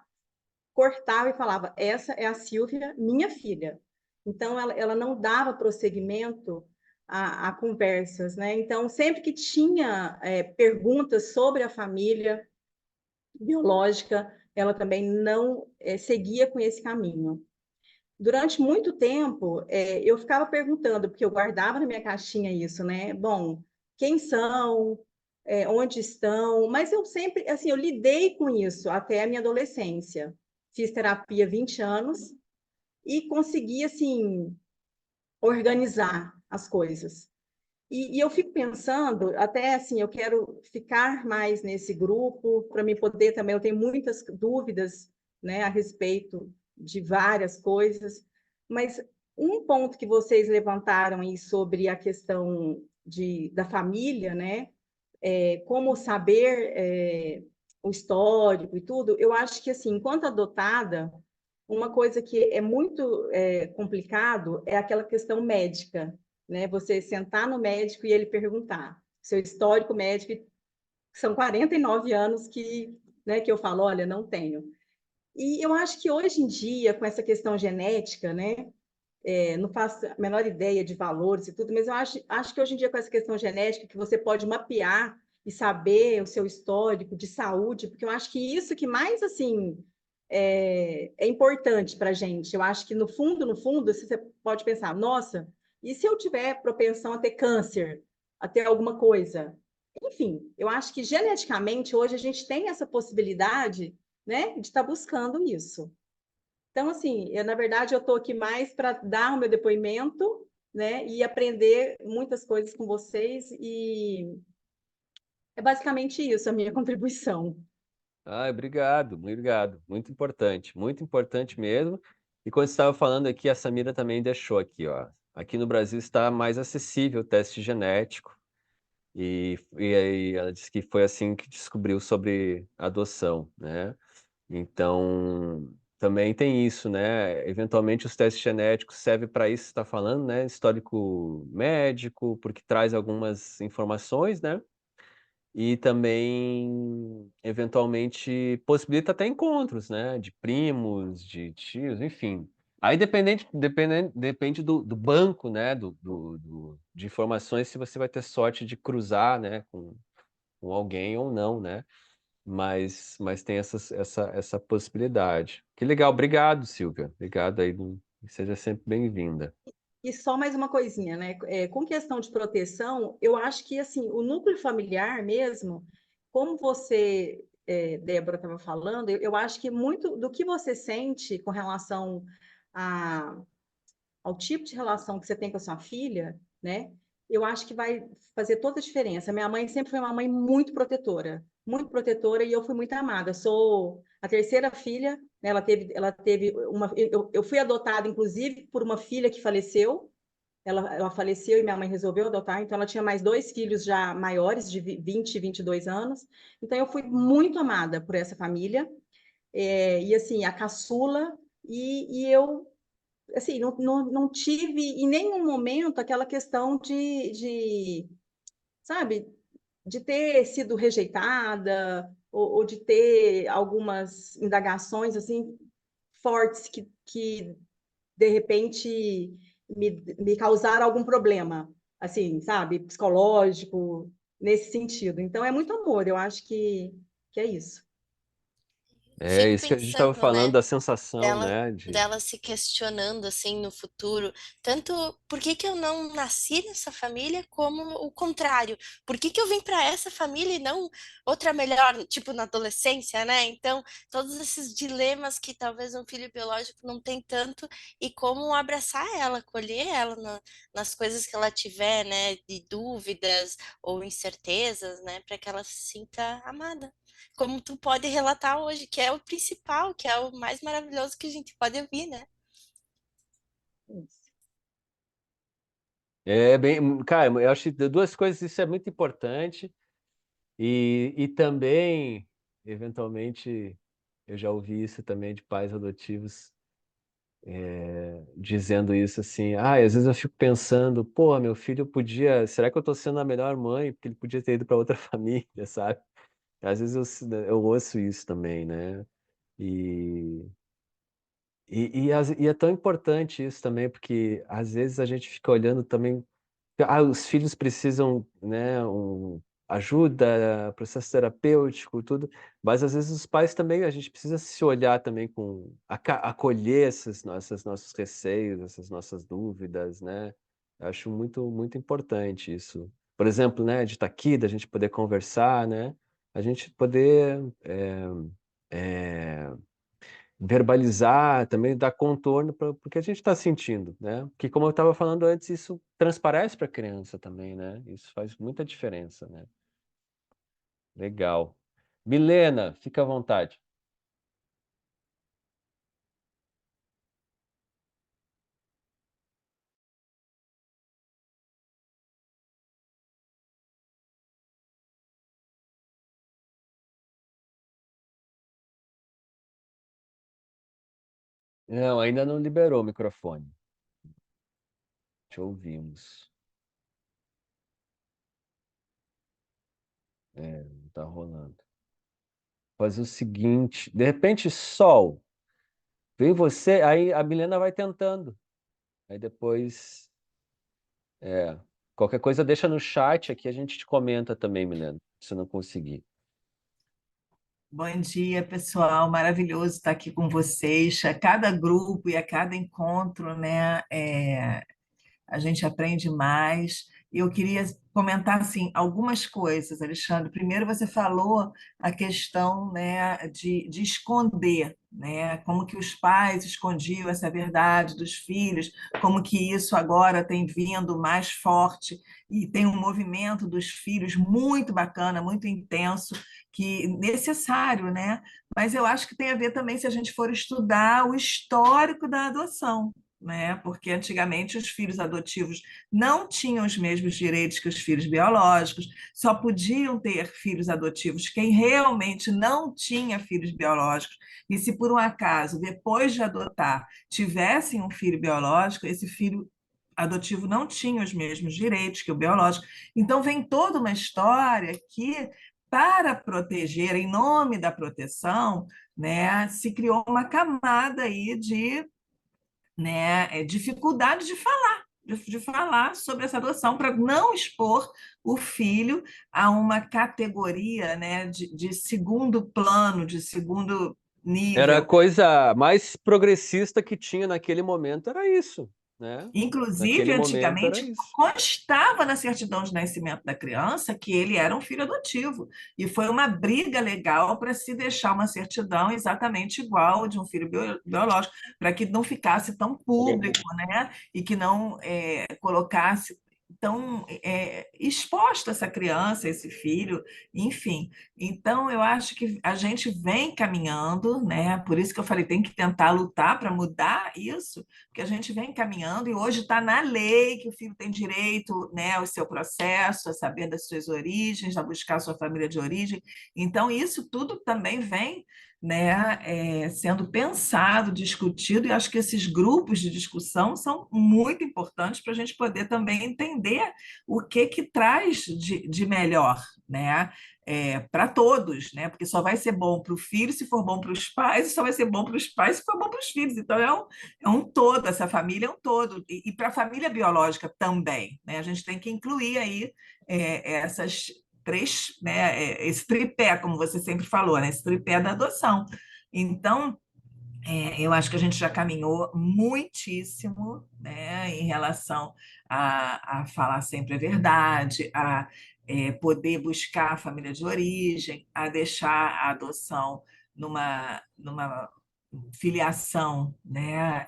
Speaker 8: cortava e falava: essa é a Silvia, minha filha. Então, ela não dava prosseguimento a conversas, né? Então, sempre que tinha perguntas sobre a família biológica, ela também não seguia com esse caminho. Durante muito tempo, eu ficava perguntando, porque eu guardava na minha caixinha isso, né? Bom, quem são? Onde estão? Mas eu sempre, assim, eu lidei com isso até a minha adolescência. Fiz terapia há 20 anos e consegui, assim, organizar as coisas. E eu fico pensando, até assim, eu quero ficar mais nesse grupo, para me poder também, eu tenho muitas dúvidas, né, a respeito de várias coisas, mas um ponto que vocês levantaram aí sobre a questão da família, né, como saber o histórico e tudo, eu acho que, assim, enquanto adotada, uma coisa que é muito complicado é aquela questão médica, né? Você sentar no médico e ele perguntar seu histórico médico, são 49 anos que eu falo, olha, não tenho. E eu acho que hoje em dia, com essa questão genética, né? não faço a menor ideia de valores e tudo, mas eu acho que hoje em dia, com essa questão genética, que você pode mapear e saber o seu histórico de saúde, porque eu acho que isso que mais, assim, é importante para a gente. Eu acho que, no fundo, você pode pensar, nossa, e se eu tiver propensão a ter câncer, a ter alguma coisa? Enfim, eu acho que geneticamente, hoje, a gente tem essa possibilidade, né, de estar buscando isso. Então, assim, na verdade, eu estou aqui mais para dar o meu depoimento, né, e aprender muitas coisas com vocês, e é basicamente isso a minha contribuição.
Speaker 1: Obrigado, obrigado. Muito importante mesmo. E quando você estava falando aqui, a Samira também deixou aqui, ó. Aqui no Brasil está mais acessível o teste genético. E aí ela disse que foi assim que descobriu sobre adoção, né? Então, também tem isso, né? Eventualmente os testes genéticos servem para isso que você está falando, né? Histórico médico, porque traz algumas informações, né? E também, eventualmente, possibilita até encontros, né? De primos, de tios, enfim. Aí depende do banco, né? De informações, se você vai ter sorte de cruzar, né? Com alguém ou não, né? Mas tem essa possibilidade. Que legal, obrigado, Silvia. Obrigado aí, seja sempre bem-vinda.
Speaker 8: E só mais uma coisinha, né? Com questão de proteção, eu acho que assim, o núcleo familiar mesmo, como você, Débora, estava falando, eu acho que muito do que você sente com relação a, ao tipo de relação que você tem com a sua filha, né? Eu acho que vai fazer toda a diferença. Minha mãe sempre foi uma mãe muito protetora, e eu fui muito amada. Sou a terceira filha, né? Ela teve uma. Eu fui adotada, inclusive, por uma filha que faleceu. Ela faleceu e minha mãe resolveu adotar, então ela tinha mais dois filhos já maiores, de 20 e 22 anos. Então eu fui muito amada por essa família, e assim, a caçula, e eu assim, não tive em nenhum momento aquela questão sabe, de ter sido rejeitada, ou de ter algumas indagações assim fortes que de repente me causaram algum problema, assim, sabe, psicológico, nesse sentido. Então é muito amor, eu acho que é isso.
Speaker 1: É
Speaker 6: Fico
Speaker 1: isso que a gente estava
Speaker 6: pensando,
Speaker 1: falando
Speaker 6: né?
Speaker 1: da sensação,
Speaker 6: dela,
Speaker 1: né?
Speaker 6: dela se questionando assim no futuro, tanto por que que eu não nasci nessa família, como o contrário, por que que eu vim para essa família e não outra melhor, tipo na adolescência, né? Então, todos esses dilemas que talvez um filho biológico não tem tanto, e como abraçar ela, acolher ela nas coisas que ela tiver, né, de dúvidas ou incertezas, né, para que ela se sinta amada, como tu pode relatar hoje, que é o principal, que é o mais maravilhoso que a gente pode ouvir, né?
Speaker 1: É bem, cara, eu acho que duas coisas, isso é muito importante. E também, eventualmente, eu já ouvi isso também de pais adotivos, dizendo isso assim, às vezes eu fico pensando, pô, meu filho podia, será que eu tô sendo a melhor mãe? Porque ele podia ter ido para outra família, sabe? Às vezes eu ouço isso também, né? E, e é tão importante isso também, porque às vezes a gente fica olhando também, os filhos precisam, né, ajuda, processo terapêutico, tudo, mas às vezes os pais também, a gente precisa se olhar também acolher esses nossos receios, essas nossas dúvidas, né? Eu acho muito importante isso. Por exemplo, né, de estar aqui, da gente poder conversar, né? A gente poder é, verbalizar, também dar contorno para o que a gente está sentindo, né? Porque, como eu estava falando antes, isso transparece para a criança também, né? Isso faz muita diferença, né? Legal. Milena, fica à vontade. Não, ainda não liberou o microfone. Te ouvimos. Não tá rolando. Fazer o seguinte, de repente, Sol, vem você, aí a Milena vai tentando. Aí depois, qualquer coisa deixa no chat aqui, a gente te comenta também, Milena, se não conseguir.
Speaker 9: Bom dia, pessoal. Maravilhoso estar aqui com vocês. A cada grupo e a cada encontro, né, a gente aprende mais. Eu queria comentar assim algumas coisas, Alexandre. Primeiro, você falou a questão, né, de esconder, né, como que os pais escondiam essa verdade dos filhos, como que isso agora tem vindo mais forte e tem um movimento dos filhos muito bacana, muito intenso, que necessário, né? Mas eu acho que tem a ver também se a gente for estudar o histórico da adoção, né? Porque antigamente os filhos adotivos não tinham os mesmos direitos que os filhos biológicos, só podiam ter filhos adotivos quem realmente não tinha filhos biológicos. E se por um acaso, depois de adotar, tivessem um filho biológico, esse filho adotivo não tinha os mesmos direitos que o biológico. Então vem toda uma história que, para proteger, em nome da proteção, né, se criou uma camada aí de, né, dificuldade de falar sobre essa adoção, para não expor o filho a uma categoria, né, de segundo plano, de segundo
Speaker 1: Era a
Speaker 9: nível.
Speaker 1: coisa mais progressista que tinha naquele momento, era isso, né?
Speaker 9: Inclusive,
Speaker 1: Naquele momento era
Speaker 9: antigamente,
Speaker 1: isso.
Speaker 9: constava na certidão de nascimento da criança que ele era um filho adotivo. E foi uma briga legal para se deixar uma certidão exatamente igual de um filho biológico, para que não ficasse tão público, né? E que não colocasse tão exposta essa criança, esse filho, enfim. Então, eu acho que a gente vem caminhando, né? Por isso que eu falei, tem que tentar lutar para mudar isso, porque a gente vem caminhando e hoje está na lei que o filho tem direito, né, ao seu processo, a saber das suas origens, a buscar a sua família de origem. Então, isso tudo também vem, né, sendo pensado, discutido, e acho que esses grupos de discussão são muito importantes para a gente poder também entender o que traz de melhor, né? Para todos, né? Porque só vai ser bom para o filho se for bom para os pais, e só vai ser bom para os pais se for bom para os filhos. Então, é um todo, essa família é um todo, e para a família biológica também, né? A gente tem que incluir aí essas três, né? Esse tripé, como você sempre falou, né? Esse tripé da adoção. Então, eu acho que a gente já caminhou muitíssimo, né, em relação a falar sempre a verdade, a poder buscar a família de origem, a deixar a adoção numa filiação, né,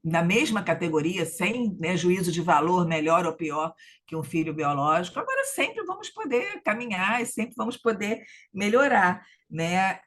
Speaker 9: na mesma categoria, sem, né, juízo de valor melhor ou pior que um filho biológico. Agora, sempre vamos poder caminhar e sempre vamos poder melhorar, né?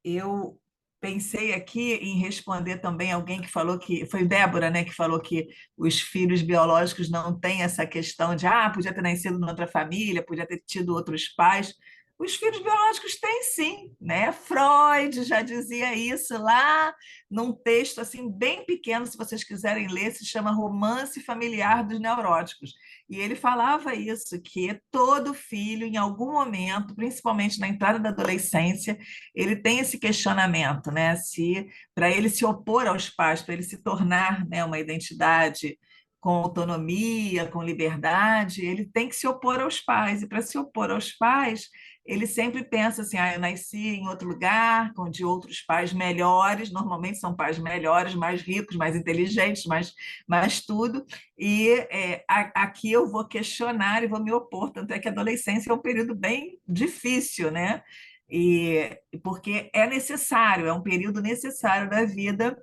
Speaker 9: Eu pensei aqui em responder também alguém que falou que foi Débora, né, que falou que os filhos biológicos não têm essa questão de podia ter nascido em outra família, podia ter tido outros pais. Os filhos biológicos têm sim, né? Freud já dizia isso lá num texto assim bem pequeno, se vocês quiserem ler, se chama Romance Familiar dos Neuróticos. E ele falava isso, que todo filho, em algum momento, principalmente na entrada da adolescência, ele tem esse questionamento, né? Se para ele se opor aos pais, para ele se tornar, né, uma identidade com autonomia, com liberdade, ele tem que se opor aos pais. E para se opor aos pais, ele sempre pensa assim: eu nasci em outro lugar, de outros pais melhores, normalmente são pais melhores, mais ricos, mais inteligentes, mais tudo, e aqui eu vou questionar e vou me opor. Tanto é que a adolescência é um período bem difícil, né? Porque é necessário, é um período necessário da vida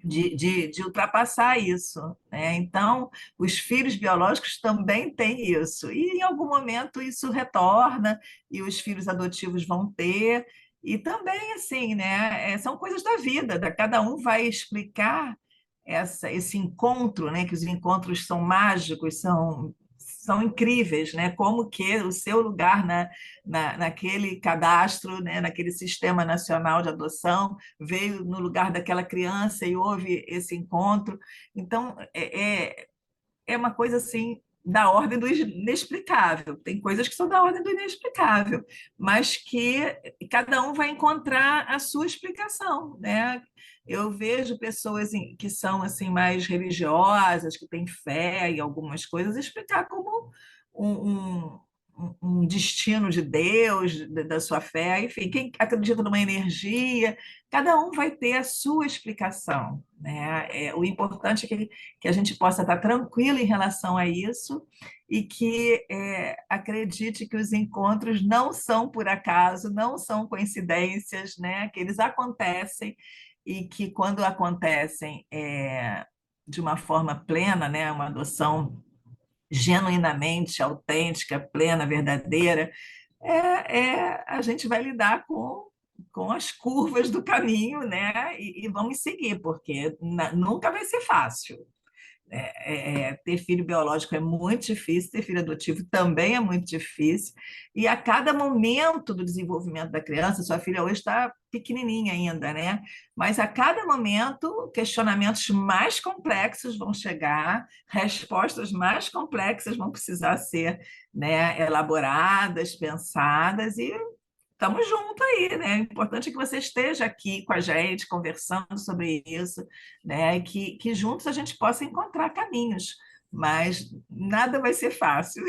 Speaker 9: de ultrapassar isso, né? Então, os filhos biológicos também têm isso, e em algum momento isso retorna, e os filhos adotivos vão ter, e também, assim, né? São coisas da vida, cada um vai explicar esse encontro, né? Que os encontros são mágicos, são incríveis, né? Como que o seu lugar naquele cadastro, né? Naquele sistema nacional de adoção, veio no lugar daquela criança e houve esse encontro. Então, é uma coisa assim da ordem do inexplicável. Tem coisas que são da ordem do inexplicável, mas que cada um vai encontrar a sua explicação, né? Eu vejo pessoas que são assim mais religiosas, que têm fé em algumas coisas, explicar como um, um destino de Deus, da sua fé, enfim, quem acredita numa energia, cada um vai ter a sua explicação, né? O importante é que a gente possa estar tranquilo em relação a isso e que acredite que os encontros não são por acaso, não são coincidências, né? Que eles acontecem e que quando acontecem de uma forma plena, né? Uma adoção genuinamente autêntica, plena, verdadeira, a gente vai lidar com as curvas do caminho, né? E vamos seguir, porque nunca vai ser fácil. Ter filho biológico é muito difícil, ter filho adotivo também é muito difícil, e a cada momento do desenvolvimento da criança, sua filha hoje está pequenininha ainda, né? Mas a cada momento, questionamentos mais complexos vão chegar, respostas mais complexas vão precisar ser, né, elaboradas, pensadas, e estamos juntos aí, né? O importante é que você esteja aqui com a gente, conversando sobre isso, né? E que juntos a gente possa encontrar caminhos, mas nada vai ser fácil,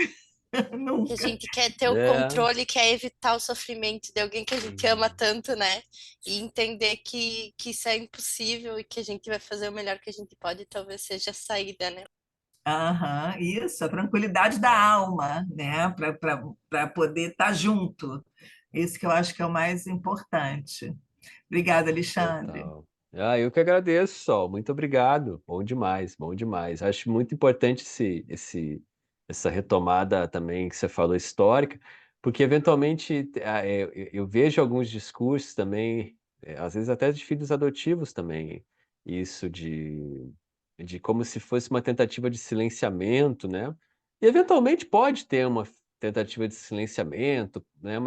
Speaker 6: A
Speaker 9: nunca.
Speaker 6: gente quer ter o controle, quer evitar o sofrimento de alguém que a gente ama tanto, né? E entender que isso é impossível e que a gente vai fazer o melhor que a gente pode, talvez seja a saída, né?
Speaker 9: Aham, isso, a tranquilidade da alma, né? Para poder estar junto. Isso que eu acho que é o mais importante. Obrigada, Alexandre.
Speaker 1: Total. Eu que agradeço, Sol. Muito obrigado. Bom demais, bom demais. Acho muito importante essa retomada também que você falou histórica, porque eventualmente eu vejo alguns discursos também, às vezes até de filhos adotivos também, isso de como se fosse uma tentativa de silenciamento, né? E eventualmente pode ter uma tentativa de silenciamento, né?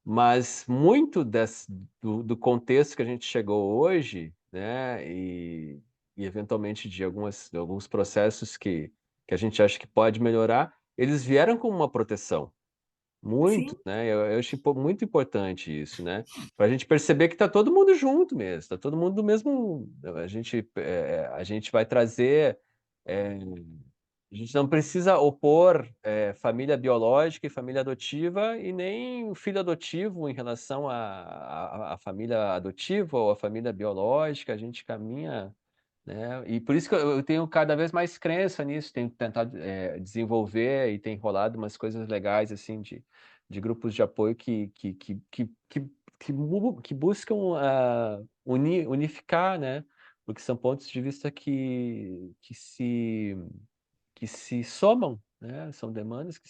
Speaker 1: Mas muito do contexto que a gente chegou hoje, né, e eventualmente de alguns processos que a gente acha que pode melhorar, eles vieram com uma proteção.
Speaker 9: Sim,
Speaker 1: Muito, né? Eu acho muito importante isso, né? Para a gente perceber que está todo mundo junto mesmo, está todo mundo do mesmo. A gente vai trazer. é, a gente não precisa opor família biológica e família adotiva e nem o filho adotivo em relação à família adotiva ou à família biológica. A gente caminha, né? E por isso que eu tenho cada vez mais crença nisso, tenho tentado desenvolver e tem rolado umas coisas legais assim de grupos de apoio que buscam unificar, né? Porque são pontos de vista que se somam, né? São demandas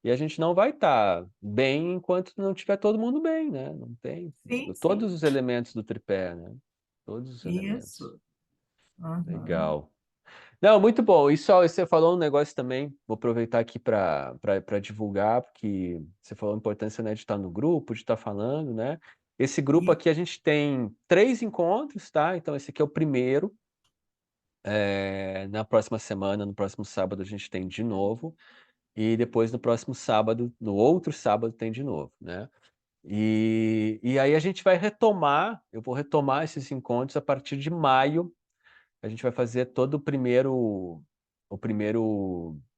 Speaker 1: e a gente não vai estar bem enquanto não tiver todo mundo bem, né? Não tem
Speaker 9: sim, sim.
Speaker 1: todos os elementos do tripé, né? Todos os elementos.
Speaker 9: Isso. Aham.
Speaker 1: Legal. Não, muito bom. E só você falou um negócio também, vou aproveitar aqui para divulgar, porque você falou a importância, né, de estar no grupo, de estar falando, né? Esse grupo
Speaker 9: E
Speaker 1: aqui a gente tem 3 encontros, tá? Então esse aqui é o primeiro. Na próxima semana, no próximo sábado, a gente tem de novo. E depois no próximo sábado, no outro sábado, tem de novo, né? E aí a gente vai retomar, eu vou retomar esses encontros a partir de maio. A gente vai fazer todo o primeiro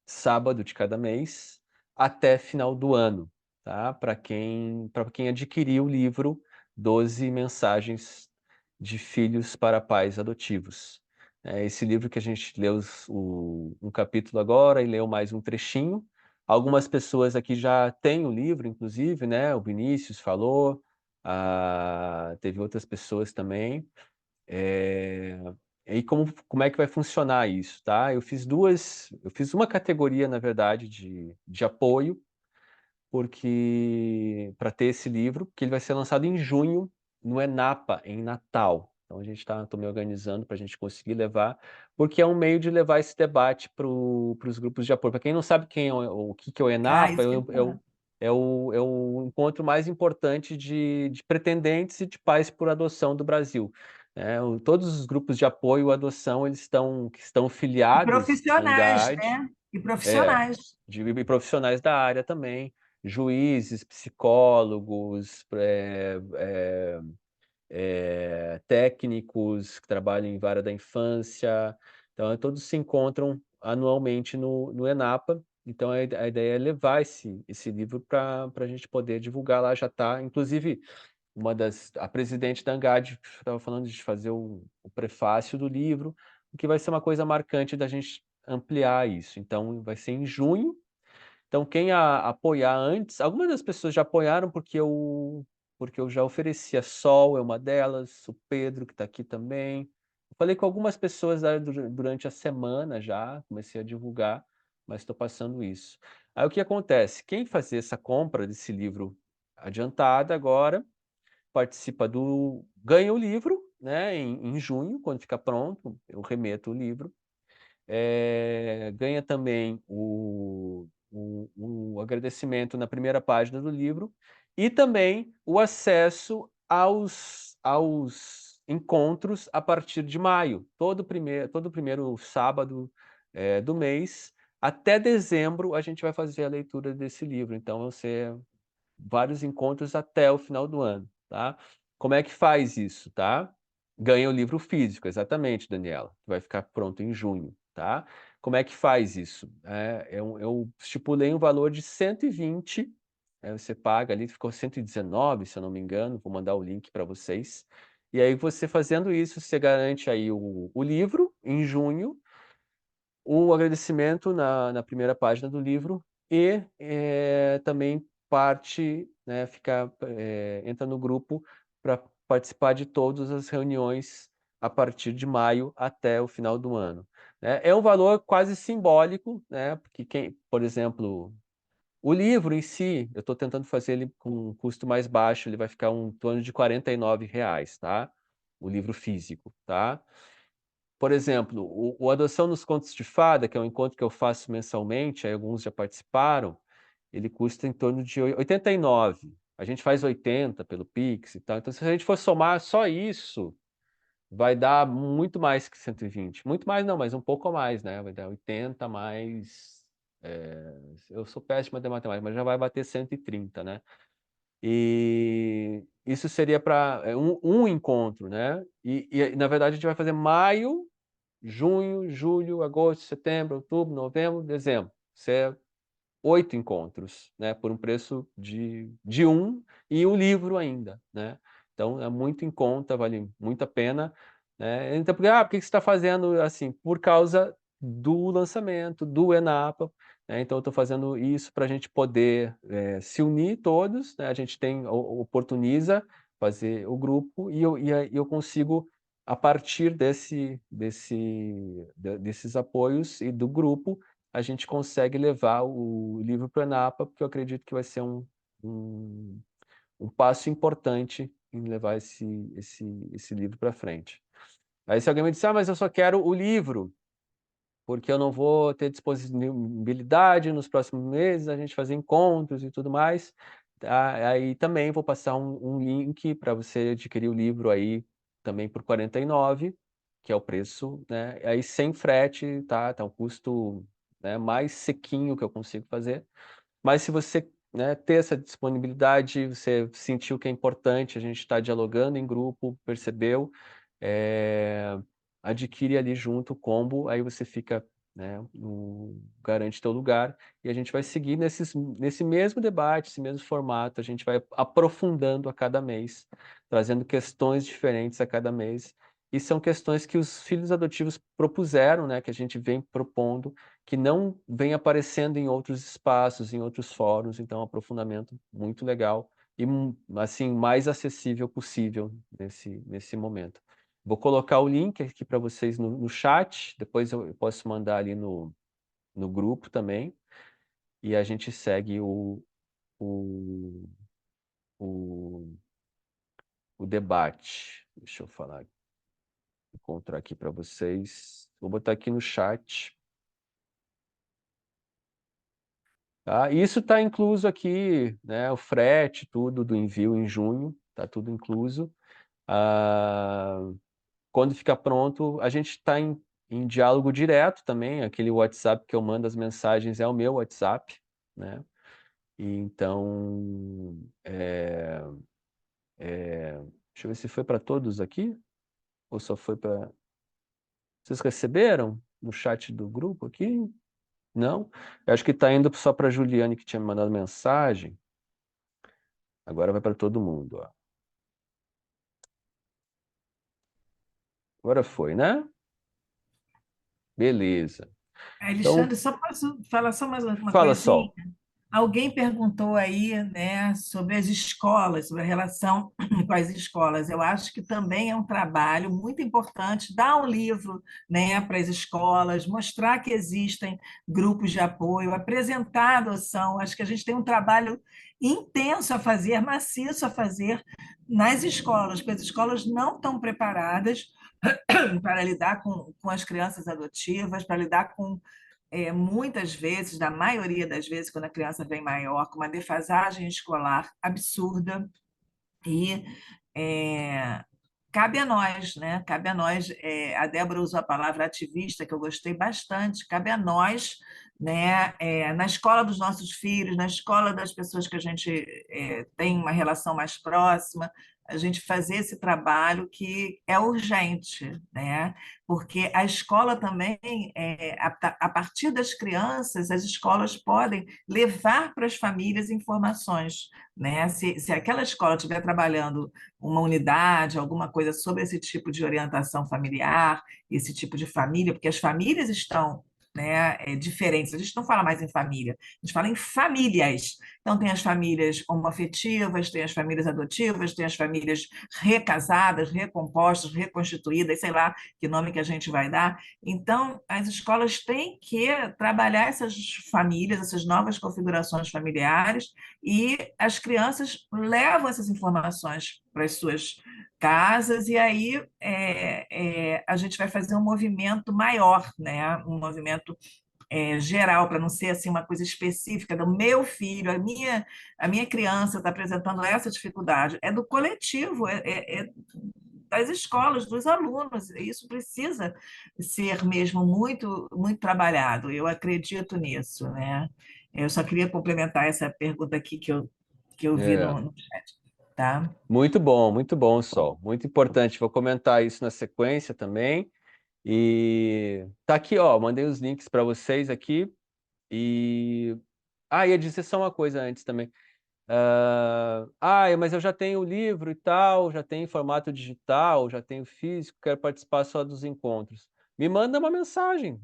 Speaker 1: sábado de cada mês até final do ano, tá? Para quem adquirir o livro 12 Mensagens de Filhos para Pais Adotivos. É esse livro que a gente leu um capítulo agora e leu mais um trechinho. Algumas pessoas aqui já têm o livro, inclusive, né? O Vinícius falou, teve outras pessoas também. É, E aí como é que vai funcionar isso, tá? Eu fiz uma categoria, na verdade, de apoio, porque para ter esse livro, que ele vai ser lançado em junho no Enapa, em Natal. Então estou me organizando para a gente conseguir levar, porque é um meio de levar esse debate para os grupos de apoio. Para quem não sabe o que é o Enapa,
Speaker 9: isso que eu ia falar.
Speaker 1: é o encontro mais importante de pretendentes e de pais por adoção do Brasil. Todos os grupos de apoio à adoção, que estão
Speaker 9: E
Speaker 1: filiados ao
Speaker 9: profissionais,
Speaker 1: GAD,
Speaker 9: né? E
Speaker 1: É,
Speaker 9: profissionais.
Speaker 1: de profissionais da área também, juízes, psicólogos, técnicos que trabalham em vara da infância. Então, todos se encontram anualmente no ENAPA. Então, a ideia é levar esse livro para a gente poder divulgar lá. Já está, inclusive, a presidente da Angad estava falando de fazer o prefácio do livro, o que vai ser uma coisa marcante da gente ampliar isso. Então, vai ser em junho. Então, quem apoiar antes, algumas das pessoas já apoiaram porque eu já ofereci. A Sol é uma delas, o Pedro, que está aqui também. Eu falei com algumas pessoas durante a semana já, comecei a divulgar, mas estou passando isso. Aí o que acontece? Quem fazer essa compra desse livro adiantada agora, ganha o livro, né, em junho, quando ficar pronto, eu remeto o livro. Ganha também o agradecimento na primeira página do livro e também o acesso aos encontros a partir de maio, todo primeiro sábado do mês. Até dezembro a gente vai fazer a leitura desse livro, então vão ser vários encontros até o final do ano, tá? Como é que faz isso, tá? Ganha o livro físico, exatamente, Daniela, que vai ficar pronto em junho, tá? Como é que faz isso? Eu estipulei um valor de 120, você paga ali, ficou 119, se eu não me engano, vou mandar o link para vocês. E aí você fazendo isso, você garante aí o livro em junho, o agradecimento na primeira página do livro e também parte, né, entra no grupo para participar de todas as reuniões a partir de maio até o final do ano, né? É um valor quase simbólico, né? Porque por exemplo, o livro em si, eu estou tentando fazer ele com um custo mais baixo, ele vai ficar em torno de R$ 49, tá? O livro físico, tá? Por exemplo, o Adoção nos Contos de Fada, que é um encontro que eu faço mensalmente, aí alguns já participaram, ele custa em torno de 89. A gente faz 80 pelo Pix e tal. Então, se a gente for somar só isso, vai dar muito mais que 120. Muito mais não, mas um pouco a mais, né? Vai dar 80 mais... eu sou péssima de matemática, mas já vai bater 130, né? E isso seria para um encontro, né? Na verdade, a gente vai fazer maio, junho, julho, agosto, setembro, outubro, novembro, dezembro. Isso é 8 encontros, né? Por um preço de um e o livro ainda, né? Então é muito em conta, vale muito a pena, né? Então, por que você está fazendo assim? Por causa do lançamento, do ENAPA, né? Então eu estou fazendo isso para a gente poder se unir todos, né? A gente oportuniza fazer o grupo e eu consigo a partir desses apoios e do grupo, a gente consegue levar o livro para a ENAPA, porque eu acredito que vai ser um, um passo importante em levar esse livro para frente. Aí se alguém me disser, mas eu só quero o livro, porque eu não vou ter disponibilidade nos próximos meses, a gente fazer encontros e tudo mais, aí também vou passar um link para você adquirir o livro aí também por 49, que é o preço, né? Aí sem frete, tá? Tá um custo, né, mais sequinho que eu consigo fazer. Mas se você, né, ter essa disponibilidade, você sentiu que é importante, a gente está dialogando em grupo, percebeu, é, adquire ali junto o combo, aí você fica, né, garante teu lugar, e a gente vai seguir nesse mesmo debate, esse mesmo formato, a gente vai aprofundando a cada mês, trazendo questões diferentes a cada mês, e são questões que os filhos adotivos propuseram, né, que a gente vem propondo, que não vem aparecendo em outros espaços, em outros fóruns, então é um aprofundamento muito legal e assim mais acessível possível nesse momento. Vou colocar o link aqui para vocês no chat, depois eu posso mandar ali no grupo também, e a gente segue o, o, o debate. Deixa eu falar, encontrar aqui para vocês. Vou botar aqui no chat. Tá? Isso está incluso aqui, né? O frete, tudo do envio em junho, está tudo incluso. Quando ficar pronto, a gente está em diálogo direto também. Aquele WhatsApp que eu mando as mensagens é o meu WhatsApp, né? E então, deixa eu ver se foi para todos aqui ou só foi para... Vocês receberam no chat do grupo aqui? Não? Eu acho que está indo só para a Juliane, que tinha me mandado mensagem. Agora vai para todo mundo, ó. Agora foi, né? Beleza. Então,
Speaker 9: Alexandre, só posso falar só mais uma
Speaker 1: fala,
Speaker 9: coisinha?
Speaker 1: Sol.
Speaker 9: Alguém perguntou aí, né, sobre as escolas, sobre a relação com as escolas. Eu acho que também é um trabalho muito importante dar um livro, né, para as escolas, mostrar que existem grupos de apoio, apresentar a adoção. Acho que a gente tem um trabalho intenso a fazer, maciço a fazer nas escolas, porque as escolas não estão preparadas para lidar com as crianças adotivas, para lidar com muitas vezes, na maioria das vezes, quando a criança vem maior, com uma defasagem escolar absurda, e é, cabe a nós, né? Cabe a nós, a Débora usou a palavra ativista, que eu gostei bastante, cabe a nós, né, na escola dos nossos filhos, na escola das pessoas que a gente tem uma relação mais próxima, a gente fazer esse trabalho que é urgente, né? Porque a escola também, a partir das crianças, as escolas podem levar para as famílias informações, né? Se aquela escola estiver trabalhando uma unidade, alguma coisa sobre esse tipo de orientação familiar, esse tipo de família, porque as famílias estão, né, diferentes. A gente não fala mais em família, a gente fala em famílias. Então, tem as famílias homoafetivas, tem as famílias adotivas, tem as famílias recasadas, recompostas, reconstituídas, sei lá que nome que a gente vai dar. Então, as escolas têm que trabalhar essas famílias, essas novas configurações familiares, e as crianças levam essas informações para as suas casas, e aí a gente vai fazer um movimento maior, né? Um movimento geral, para não ser assim uma coisa específica do meu filho, a minha criança está apresentando essa dificuldade. É do coletivo, das escolas, dos alunos. Isso precisa ser mesmo muito, muito trabalhado. Eu acredito nisso, né? Eu só queria complementar essa pergunta aqui que eu vi
Speaker 1: É,
Speaker 9: no chat, tá?
Speaker 1: muito bom, Sol. Muito importante. Vou comentar isso na sequência também. E tá aqui, ó. Mandei os links para vocês aqui. E ia dizer só uma coisa antes também. Mas eu já tenho o livro e tal, já tenho formato digital, já tenho físico, quero participar só dos encontros. Me manda uma mensagem,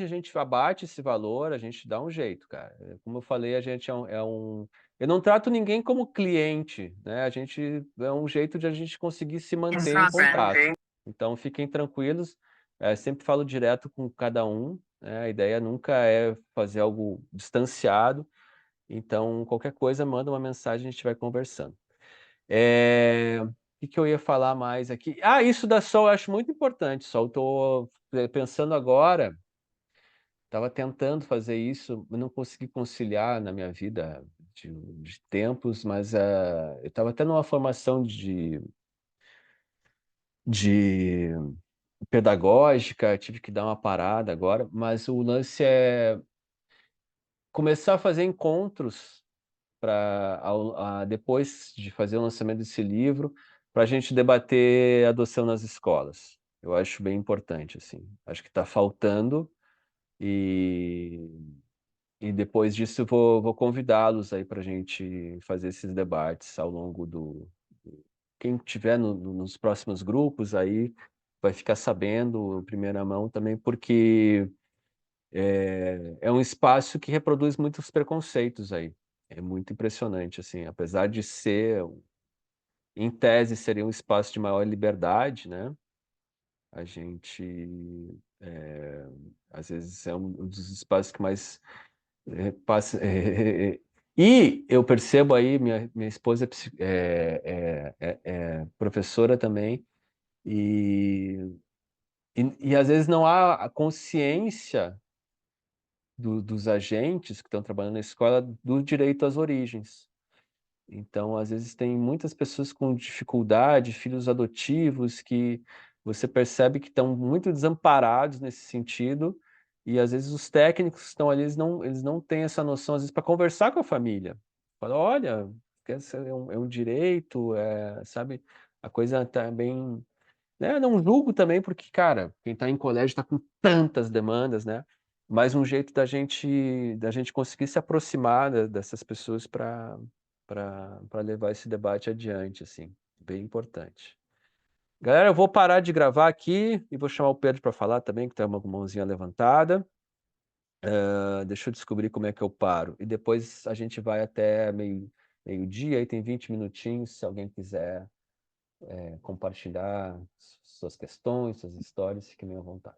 Speaker 1: a gente abate esse valor, a gente dá um jeito, cara. Como eu falei, a gente eu não trato ninguém como cliente, né? A gente é um jeito de a gente conseguir se manter em contato. Então fiquem tranquilos, sempre falo direto com cada um, né? A ideia nunca é fazer algo distanciado. Então, qualquer coisa, manda uma mensagem, a gente vai conversando. O que eu ia falar mais aqui? Isso da Sol eu acho muito importante, Sol. Estou pensando agora, estava tentando fazer isso, mas não consegui conciliar na minha vida de tempos, mas eu estava até numa formação de pedagógica, tive que dar uma parada agora, mas o lance é começar a fazer encontros para depois de fazer o lançamento desse livro, para a gente debater adoção nas escolas. Eu acho bem importante, assim. Acho que está faltando e, e depois disso eu vou convidá-los aí para a gente fazer esses debates ao longo Quem tiver nos próximos grupos aí vai ficar sabendo em primeira mão também, porque é um espaço que reproduz muitos preconceitos aí. É muito impressionante, assim, apesar de ser, em tese, seria um espaço de maior liberdade, né? A gente, às vezes, é um dos espaços que mais passa. E eu percebo aí, minha esposa é professora também, e, e às vezes não há a consciência dos agentes que estão trabalhando na escola do direito às origens. Então, às vezes, tem muitas pessoas com dificuldade, filhos adotivos, que você percebe que estão muito desamparados nesse sentido, e às vezes os técnicos que estão ali, eles não têm essa noção, às vezes, para conversar com a família. Fala, olha, é um direito, sabe? A coisa tá bem... Né? Não julgo também, porque, cara, quem está em colégio está com tantas demandas, né? Mas um jeito da gente conseguir se aproximar dessas pessoas para levar esse debate adiante, assim, bem importante. Galera, eu vou parar de gravar aqui e vou chamar o Pedro para falar também, que tem uma mãozinha levantada. Deixa eu descobrir como é que eu paro. E depois a gente vai até meio-dia, aí tem 20 minutinhos, se alguém quiser compartilhar suas questões, suas histórias, fiquem à vontade.